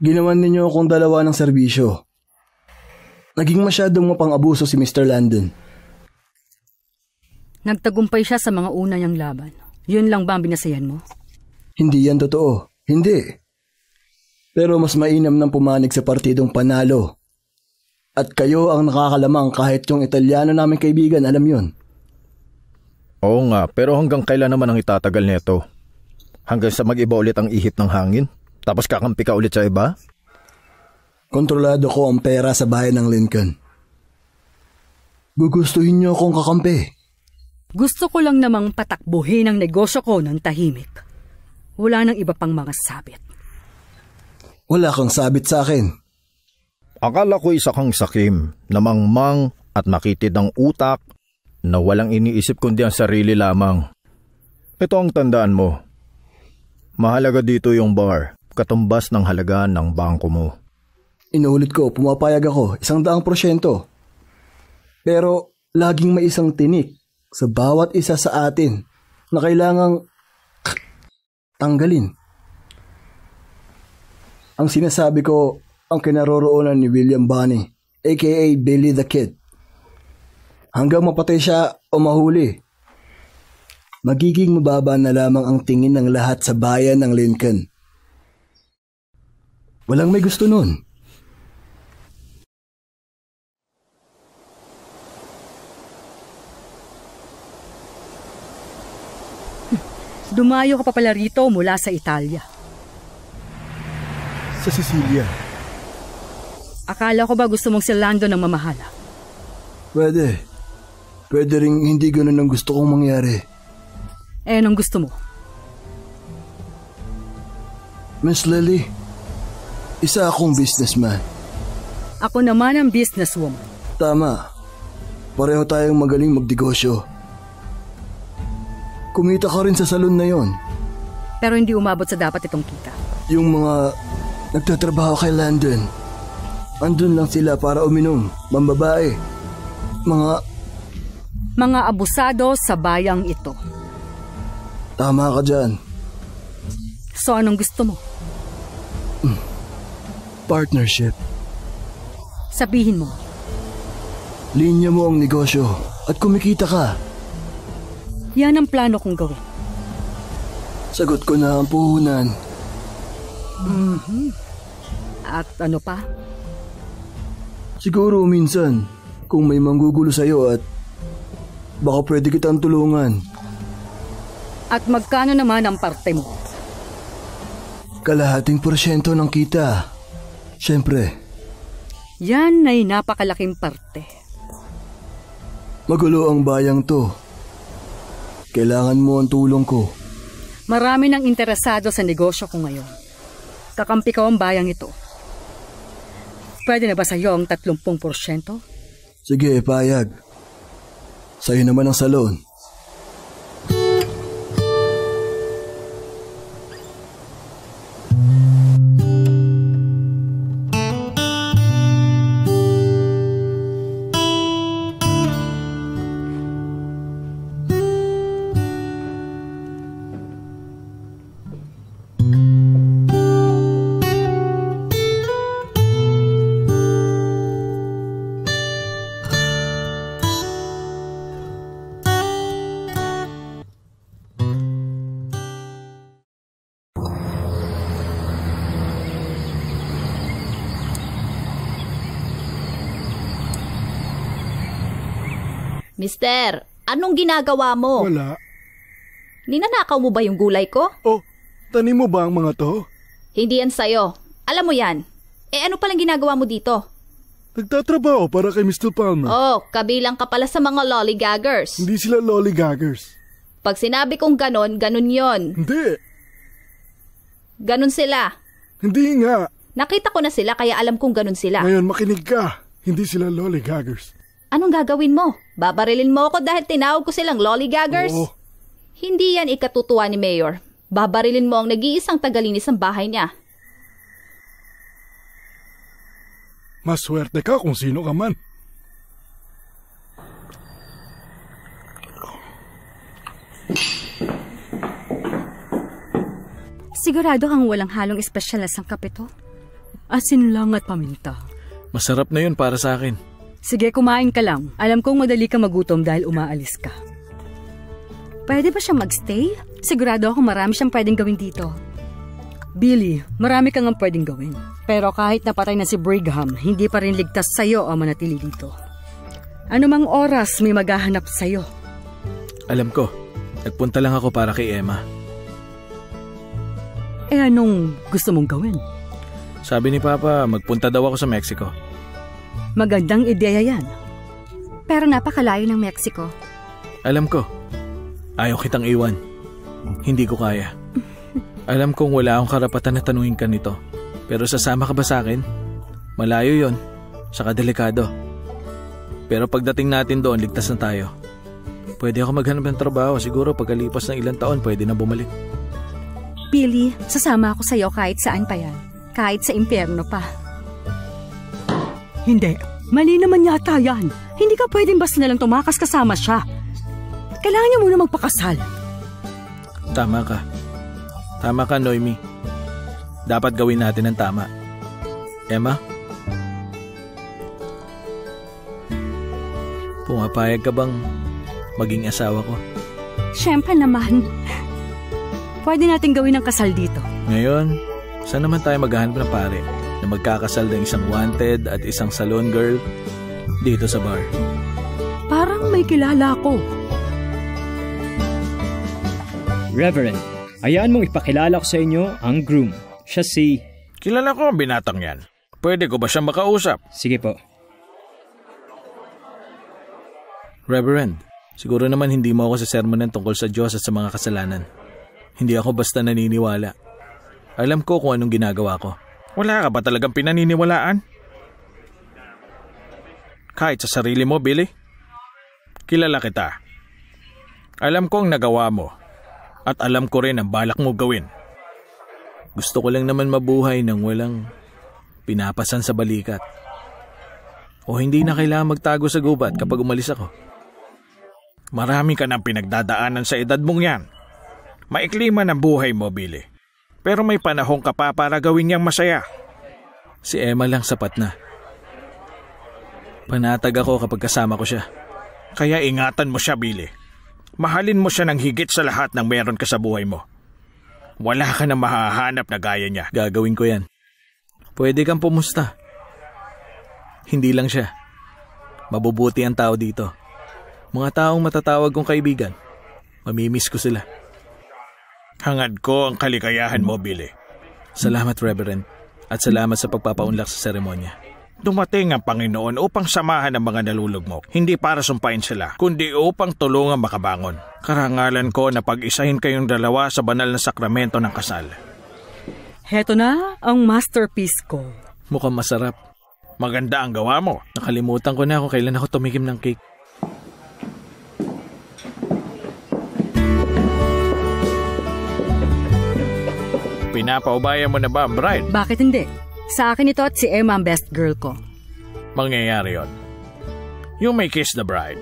Ginawan ninyo akong 2 ng serbisyo. Naging masyadong mapang-abuso si Mr. Landon. Nagtagumpay siya sa mga una niyang laban. Yun lang ba ang binasayan mo? Hindi yan totoo. Hindi. Pero mas mainam ng pumanig sa partidong panalo. At kayo ang nakakalamang kahit yung Italyano namin kaibigan, alam yun. Oo nga, pero hanggang kailan naman ang itatagal nito? Hanggang sa mag-iba ulit ang ihip ng hangin? Tapos kakampi ka ulit sa iba? Kontrolado ko ang pera sa bayan ng Lincoln. Gugustuhin niyo akong kakampi. Gusto ko lang namang patakbuhin ang negosyo ko ng tahimik. Wala nang iba pang mga sabit. Wala kang sabit sa akin. Akala ko isa kang sakim, na mangmang at makitid ng utak na walang iniisip kundi ang sarili lamang. Ito ang tandaan mo. Mahalaga dito yung bar, katumbas ng halaga ng bangko mo. Inuulit ko, pumapayag ako, 100%. Pero laging may isang tinik sa bawat isa sa atin na kailangang tanggalin. Ang sinasabi ko, ang kinaroroonan ni William Bonney, aka Billy the Kid. Hanggang mapatay siya o mahuli, magiging mababa na lamang ang tingin ng lahat sa bayan ng Lincoln. Walang may gusto nun. Dumayo ka pa pala rito mula sa Italia. Sa Sicilia. Akala ko ba gusto mong si Lando ng mamahala? Pwede. Pwede rin hindi ganun ang gusto kong mangyari. Eh, anong gusto mo? Miss Lily, isa akong businessman. Ako naman ang businesswoman. Tama. Pareho tayong magaling magdegosyo. Kumita ka rin sa salon na yon. Pero hindi umabot sa dapat itong kita. Yung mga nagtatrabaho kay Landon, andun lang sila para uminom, mambabae. Mga abusado sa bayang ito. Tama ka dyan. So anong gusto mo? Partnership. Sabihin mo. Linya mo ang negosyo at kumikita ka. Yan ang plano kong gawin. Sagot ko na ang puhunan. At ano pa? Siguro minsan, kung may manggugulo sa'yo at baka pwede kitang tulungan. At magkano naman ang parte mo? Kalahating porsyento ng kita. Siyempre. Yan ay napakalaking parte. Magulo ang bayang to. Kailangan mo ang tulong ko. Marami nang interesado sa negosyo ko ngayon. Kakampi ko ang bayang ito. Pwede na ba sa'yo ang 30%? Sige, payag. Sa'yo naman ang salon. Mister, anong ginagawa mo? Wala. Ninanakaw mo ba yung gulay ko? Oh, tanim mo ba ang mga to? Hindi yan sa'yo. Alam mo yan. Eh ano palang ginagawa mo dito? Nagtatrabaho para kay Mr. Palmer. Oh, kabilang ka pala sa mga lollygaggers. Hindi sila lollygaggers. Pag sinabi kong ganon, ganon yon. Hindi. Ganon sila. Hindi nga. Nakita ko na sila kaya alam kong ganon sila. Ngayon makinig ka. Hindi sila lollygaggers. Anong gagawin mo? Babarilin mo ako dahil tinawag ko silang lollygaggers? Oo. Hindi yan ikatutuwa ni Mayor. Babarilin mo ang nag-iisang tagalinis ng bahay niya. Maswerte ka kung sino ka man. Sigurado kang walang halong espesyal na sangkap ito? Asin lang at paminta. Masarap na yun para sa akin. Sige, kumain ka lang. Alam kong madali ka magutom dahil umaalis ka. Pwede ba siya magstay? Sigurado ako marami siyang pwedeng gawin dito. Billy, marami kang ang pwedeng gawin. Pero kahit napatay na si Brigham, hindi pa rin ligtas sa'yo ang manatili dito. Anumang oras may maghahanap sa'yo. Alam ko, nagpunta lang ako para kay Emma. Anong gusto mong gawin? Sabi ni Papa, magpunta daw ako sa Mexico. Magandang ideya yan. Pero napakalayo ng Mexico. Alam ko, ayaw kitang iwan. Hindi ko kaya. Alam kong wala akong karapatan na tanungin ka nito. Pero sasama ka ba sa akin? Malayo yon, saka delikado. Pero pagdating natin doon, ligtas na tayo. Pwede ako maghanap ng trabaho. Siguro pagkalipas ng ilang taon, pwede na bumalik. Billy, sasama ako sa'yo kahit saan pa yan. Kahit sa impyerno pa. Hindi. Mali naman yata yan. Hindi ka pwedeng basta nalang tumakas kasama siya. Kailangan niyo muna magpakasal. Tama ka. Tama ka, Noemi. Dapat gawin natin ang tama. Emma? Pumapayag ka bang maging asawa ko? Siyempre naman. Pwede natin gawin ang kasal dito. Ngayon, saan naman tayo maghahanap ng pare na magkakasal ng isang wanted at isang salon girl dito sa bar? Parang may kilala ko. Reverend, hayaan mong ipakilala ko sa inyo ang groom. Siya si... Kilala ko ang binatang yan. Pwede ko ba siyang makausap? Sige po. Reverend, siguro naman hindi mo ako sasermonan tungkol sa Diyos at sa mga kasalanan. Hindi ako basta naniniwala. Alam ko kung anong ginagawa ko. Wala ka ba talagang pinaniniwalaan? Kahit sa sarili mo, Billy? Kilala kita. Alam ko ang nagawa mo. At alam ko rin ang balak mo gawin. Gusto ko lang naman mabuhay nang walang pinapasan sa balikat. O hindi na kailangan magtago sa gubat kapag umalis ako. Marami ka ng pinagdadaanan sa edad mong yan. Maikli man ang buhay mo, Billy. Pero may panahon ka pa para gawin niyang masaya. Si Emma lang sapat na. Panatag ako kapag kasama ko siya. Kaya ingatan mo siya, Billy. Mahalin mo siya ng higit sa lahat ng meron ka sa buhay mo. Wala ka na mahahanap na gaya niya. Gagawin ko yan. Pwede kang pumusta. Hindi lang siya. Mabubuti ang tao dito. Mga taong matatawag kong kaibigan. Mamimiss ko sila. Hangad ko ang kaligayahan mo, Billy. Salamat, Reverend. At salamat sa pagpapaunlak sa seremonya. Dumating ang Panginoon upang samahan ang mga nalulugmok. Hindi para sumpain sila, kundi upang tulungan makabangon. Karangalan ko na pag-isahin kayong dalawa sa banal na sakramento ng kasal. Heto na ang masterpiece ko. Mukhang masarap. Maganda ang gawa mo. Nakalimutan ko na kung kailan ako tumikim ng cake. Pinapaubaya mo na ba ang bride? Bakit hindi? Sa akin ito at si Emma ang best girl ko. Mangyayari yon. You may kiss the bride.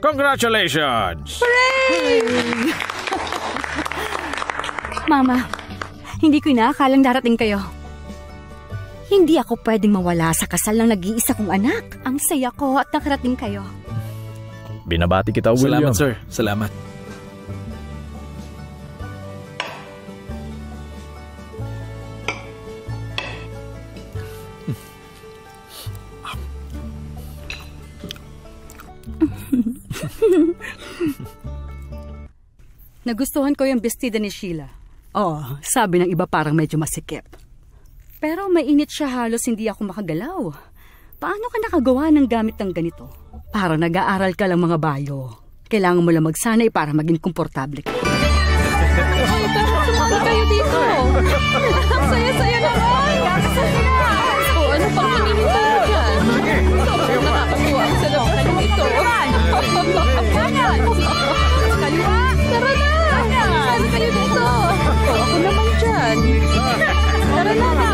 Congratulations! Hooray! Mama, hindi ko inaakalang darating kayo. Hindi ako pwedeng mawala sa kasal ng nag-iisa kong anak. Ang saya ko at nakarating kayo. Binabati kita, William. Salamat, sir. Salamat. Nagustuhan ko yung bestida ni Sheila. Oo, sabi ng iba parang medyo masikip. Pero mainit siya, halos hindi ako makagalaw. Paano ka nakagawa ng gamit ng ganito? Para nag-aaral ka lang mga bayo. Kailangan mo lang magsanay para maging komportable ka. Ay, bakit sumama kayo dito? Ang saya-saya naman! O, ano pang hinihintay mo dyan? Sobrang nakakatuwa ang salong ito. Kanan! Kaliwa! Tara na! Saan kayo dito? O, ako naman dyan. Tara na, tara!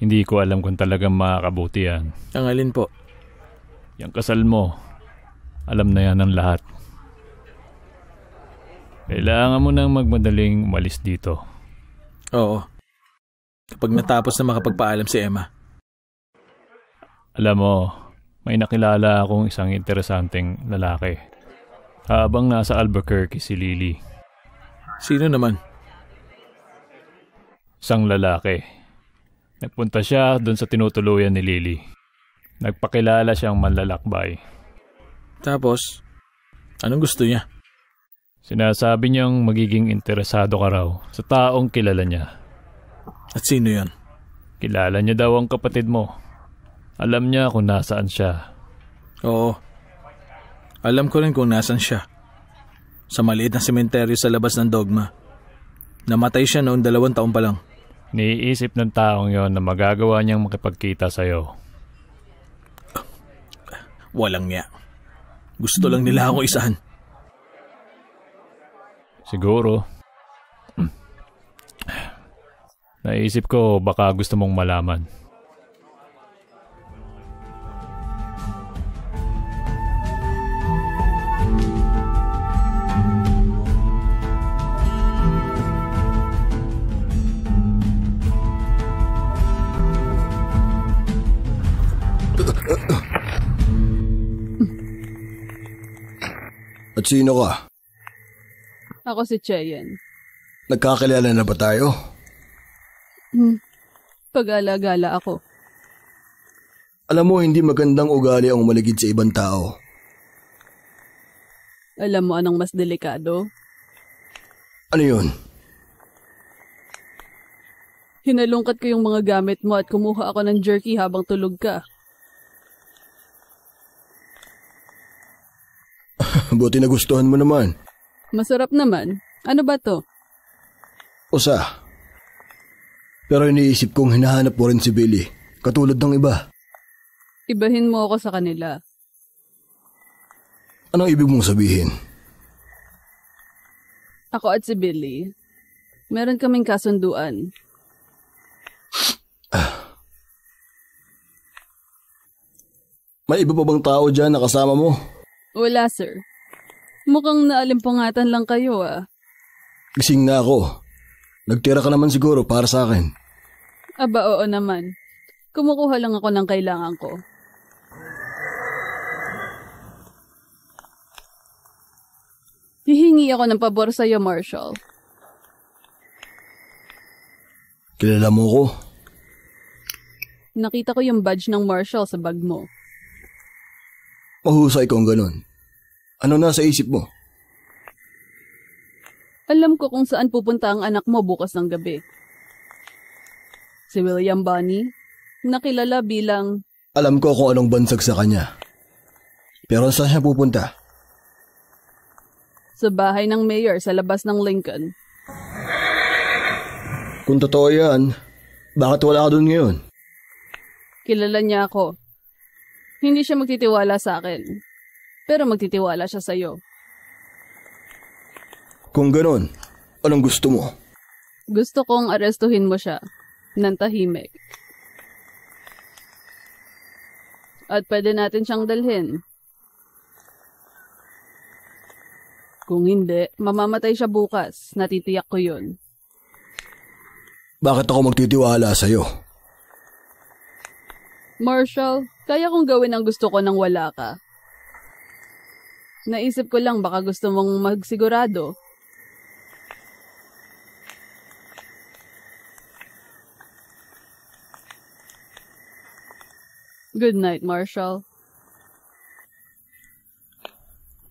Hindi ko alam kung talagang makakabuti yan. Ang alin po? Yung kasal mo, Alam na yan ng lahat. Kailangan mo nang magmadaling umalis dito. Oo. Kapag natapos na makapagpaalam si Emma. Alam mo, may nakilala akong isang interesanteng lalaki. Habang nasa Albuquerque si Lily. Sino naman? Isang lalaki. Nagpunta siya doon sa tinutuluyan ni Lily. Nagpakilala siyang manlalakbay. Tapos, anong gusto niya? Sinasabi niyang magiging interesado ka raw sa taong kilala niya. At sino yon? Kilala niya daw ang kapatid mo. Alam niya kung nasaan siya. Oo. Alam ko rin kung nasaan siya. Sa maliit na sementeryo sa labas ng Dogma. Namatay siya noong 2 taon pa lang. Niisip ng taong yon na magagawa niyang makipagkita sa'yo. Walang niya. Gusto lang nila akong isahan. Siguro. Naisip ko baka gusto mong malaman. At sino ka? Ako si Cheyenne. Nagkakilala na ba tayo? Pag-alagala ako. Alam mo, hindi magandang ugali ang umaligid sa ibang tao. Alam mo anong mas delikado? Ano yun? Hinalungkat ko yung mga gamit mo at kumuha ako ng jerky habang tulog ka. Buti nagustuhan mo naman. Masarap naman. Ano ba to? Usa. Pero iniisip kong hinahanap mo rin si Billy, katulad ng iba. Ibahin mo ako sa kanila. Anong ibig mong sabihin? Ako at si Billy, meron kaming kasunduan. May iba pa bang tao dyan na kasama mo? Wala, sir. Mukhang naalimpungatan lang kayo, ah. Gising na ako. Nagtira ka naman siguro para sa akin. Aba, oo naman. Kumukuha lang ako ng kailangan ko. Hihingi ako ng pabor sa'yo, Marshall. Kilala mo ko? Nakita ko yung badge ng Marshall sa bag mo. Mahusay kung ganun. Ano nasa isip mo? Alam ko kung saan pupunta ang anak mo bukas ng gabi. Si William Bonney, nakilala bilang... Alam ko kung anong bansag sa kanya. Pero saan siya pupunta? Sa bahay ng mayor sa labas ng Lincoln. Kung totoo yan, bakit wala ka doon ngayon? Kilala niya ako. Hindi siya magtitiwala sa akin. Pero magtitiwala siya sa'yo. Kung ganon, anong gusto mo? Gusto kong arestuhin mo siya ng tahimik. At pwede natin siyang dalhin. Kung hindi, mamamatay siya bukas. Natitiyak ko yun. Bakit ako magtitiwala sa'yo? Marshall, kaya kong gawin ang gusto ko nang wala ka. Naisip ko lang baka gusto mong magsigurado. Good night, Marshall.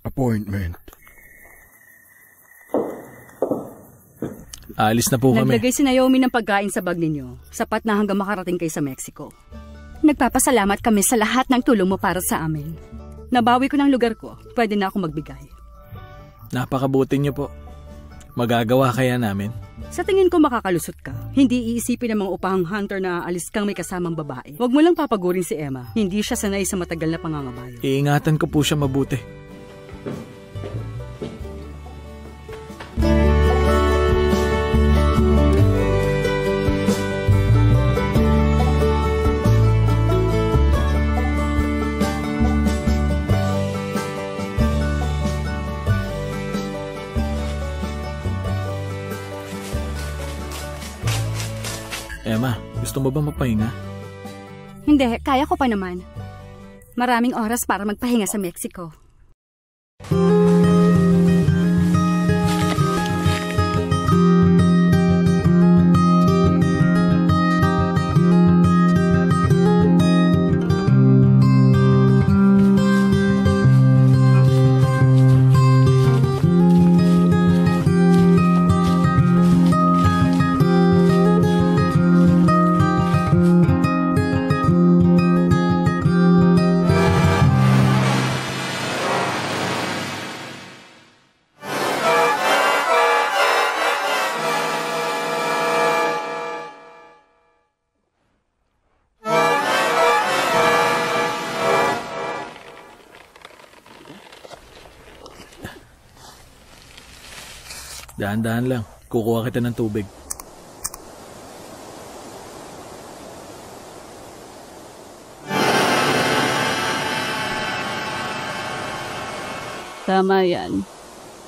Appointment. Alis na po kami. Naglagay si Naomi ng pagkain sa bag ninyo. Sapat na hanggang makarating kayo sa Mexico. Nagpapasalamat kami sa lahat ng tulong mo para sa amin. Nabawi ko ng lugar ko. Pwede na ako magbigay. Napakabuti niyo po. Magagawa kaya namin? Sa tingin ko makakalusot ka. Hindi iisipin ng mga upahang hunter na alis kang may kasamang babae. Huwag mo lang papagurin si Emma. Hindi siya sanay sa matagal na pangangabayo. Iingatan ko po siya mabuti. Emma, gusto mo ba magpahinga? Hindi, kaya ko pa naman. Maraming oras para magpahinga sa Mexico. Dahan-dahan lang. Kukuha kita ng tubig. Tama yan.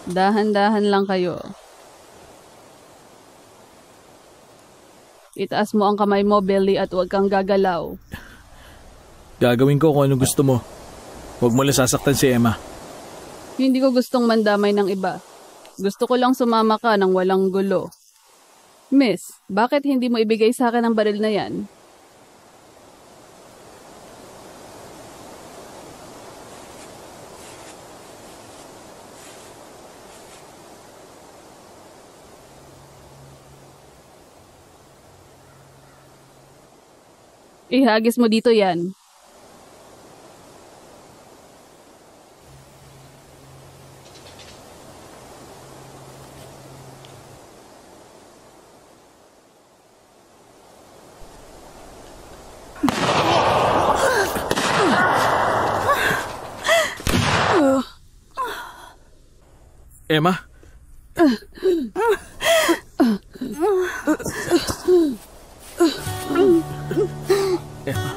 Dahan-dahan lang kayo. Itaas mo ang kamay mo, Billy, at huwag kang gagalaw. Gagawin ko kung anong gusto mo. Huwag mo lang sasaktan si Emma. Hindi ko gustong mandamay ng iba. Gusto ko lang sumama ka ng walang gulo. Miss, bakit hindi mo ibigay sa akin ang baril na yan? Ihagis mo dito yan. Emma? Emma?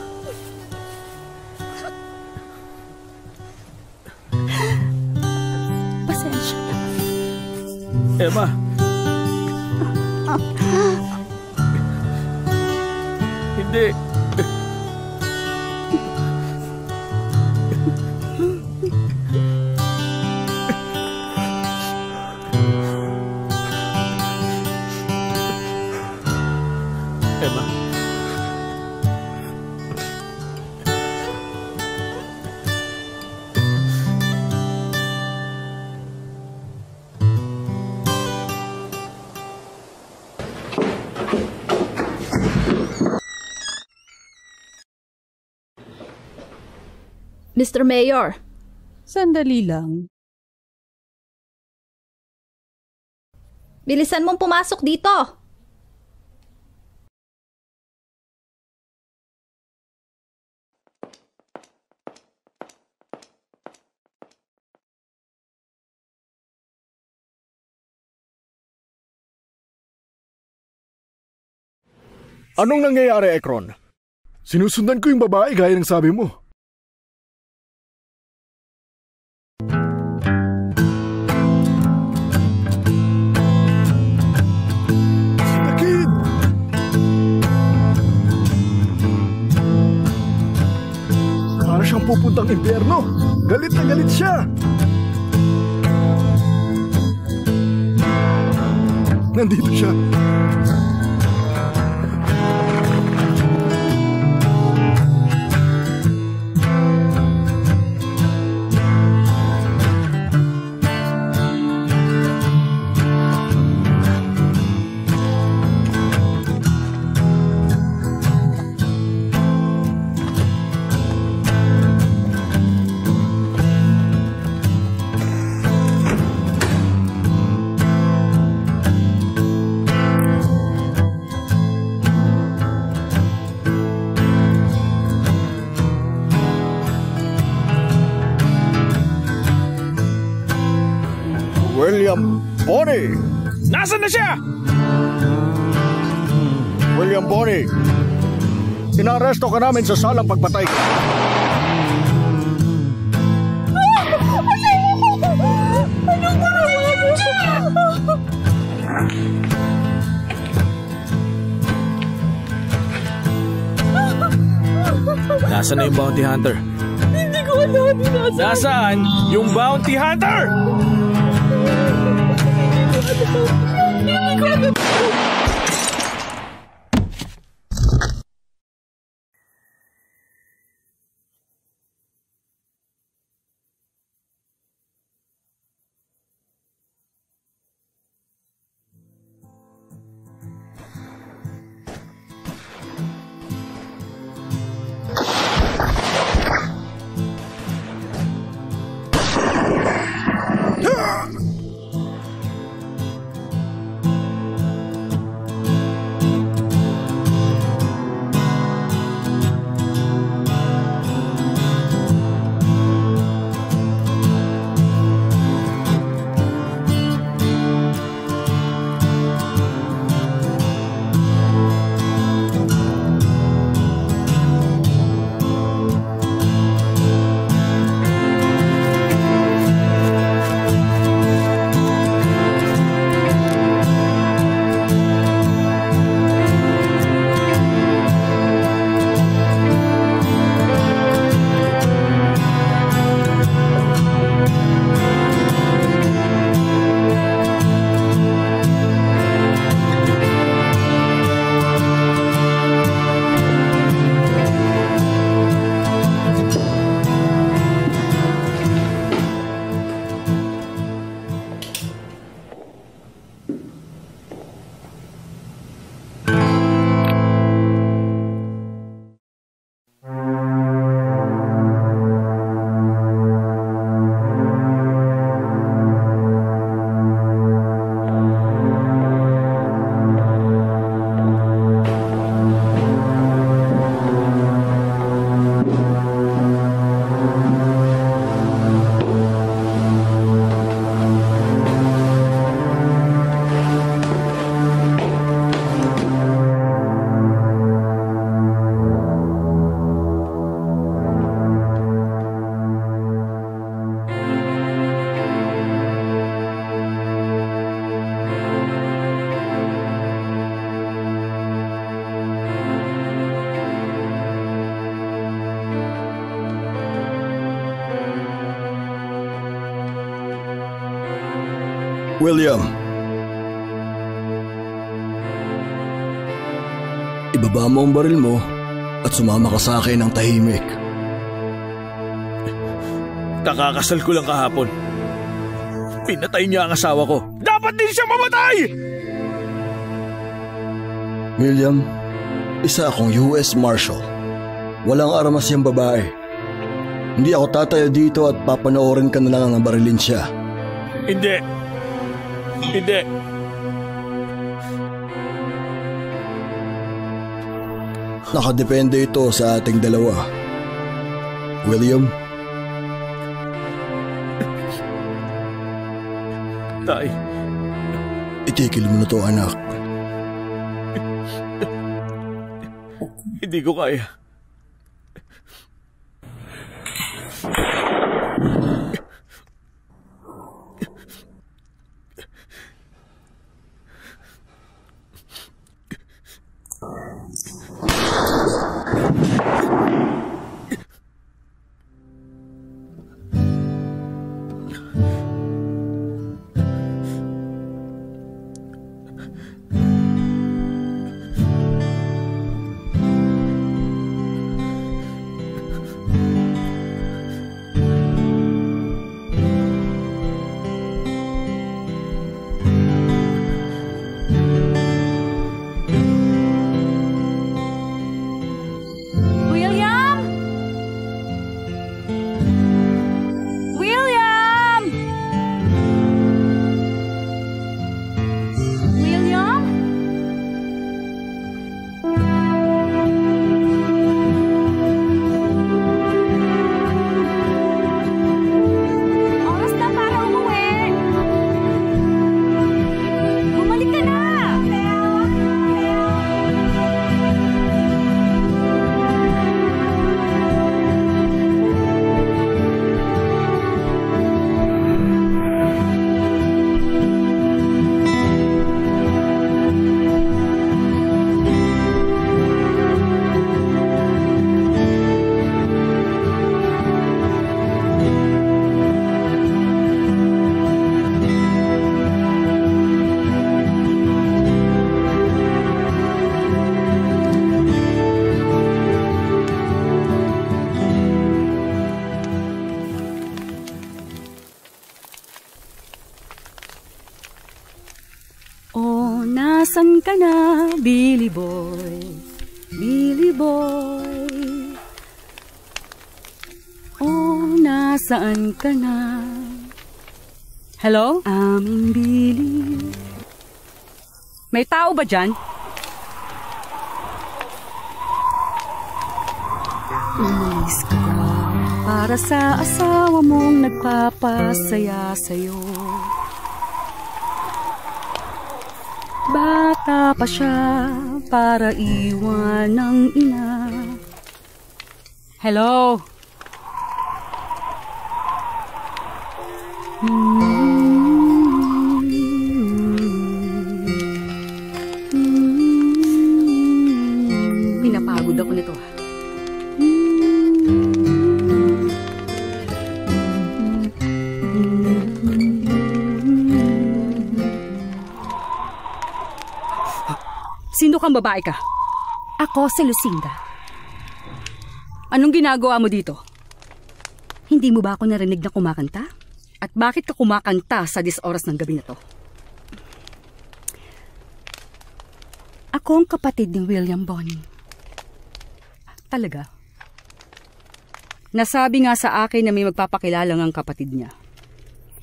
Pasensya na. Emma? Hindi. Emma. Mr. Mayor. Sandali lang. Bilisan mong pumasok dito. Anong nangyayari, Ekron? Sinusundan ko yung babae gaya ng sabi mo. Siyang pupuntang impyerno. Galit na galit siya. Nandito siya. William Bonney! Nasaan na siya? William Bonney! Inaresto ka namin sa salang pagpatay. Nasaan na yung bounty hunter? Hindi ko alam. Nasaan yung bounty hunter? Hindi ko alam. William, ibaba mo ang baril mo at sumama ka sa akin ng tahimik. Kakakasal ko lang kahapon. Pinatay niya ang asawa ko. Dapat din siya mamatay! William, isa akong US Marshal. Walang armas yung babae. Hindi ako tatayo dito at papanoorin ka na lang ang barilin siya. Hindi. Hindi. Nakadepende ito sa ating dalawa. William? Tay. Itigil mo na to, anak. Hindi ko kaya. William? Nasaan ka na, Billy Boy? Billy Boy. Oh, nasaan ka na? Hello? Aming Billy. May tao ba dyan? Umalis ka para sa asawa mong nagpapasaya sa'yo. Bata pa siya para iwan ng ina. Hello? Pinapagod ako nito. Sino kang babae ka? Ako si Lucinda. Anong ginagawa mo dito? Hindi mo ba ako narinig na kumakanta? At bakit ka kumakanta sa oras ng gabi na to? Ako ang kapatid ni William Bonney. Talaga? Nasabi nga sa akin na may magpapakilala ng kapatid niya.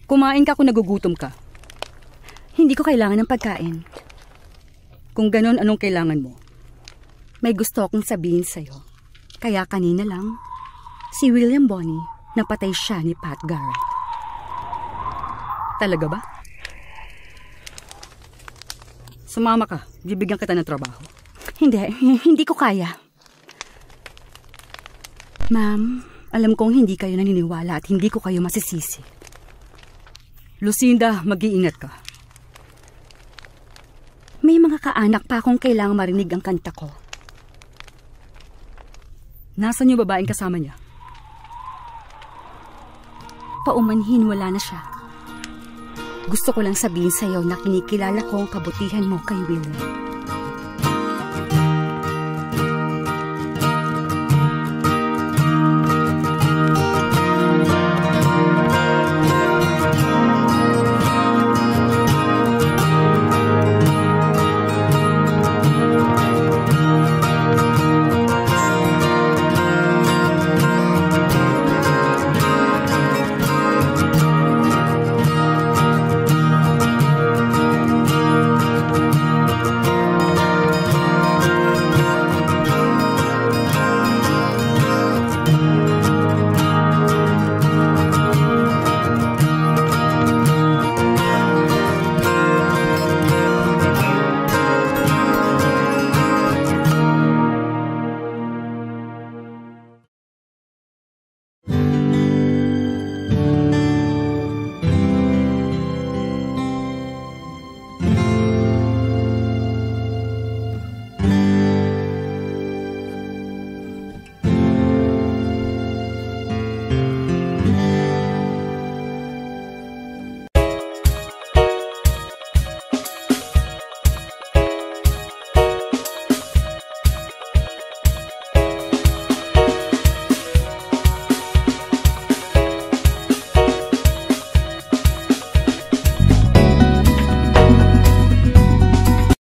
Kumain ka kung nagugutom ka. Hindi ko kailangan ng pagkain. Kung ganon, anong kailangan mo? May gusto akong sabihin sa'yo. Kaya kanina lang, si William Bonney, napatay siya ni Pat Garrett. Talaga ba? Sumama ka. Bibigyan kita ng trabaho. Hindi ko kaya. Ma'am, alam kong hindi kayo naniniwala at hindi ko kayo masisisi. Lucinda, mag-iingat ka. May mga kaanak pa akong kailangang marinig ang kanta ko. Nasaan yung babaeng kasama niya? Paumanhin, wala na siya. Gusto ko lang sabihin sa'yo na kinikilala ko ang kabutihan mo kay William.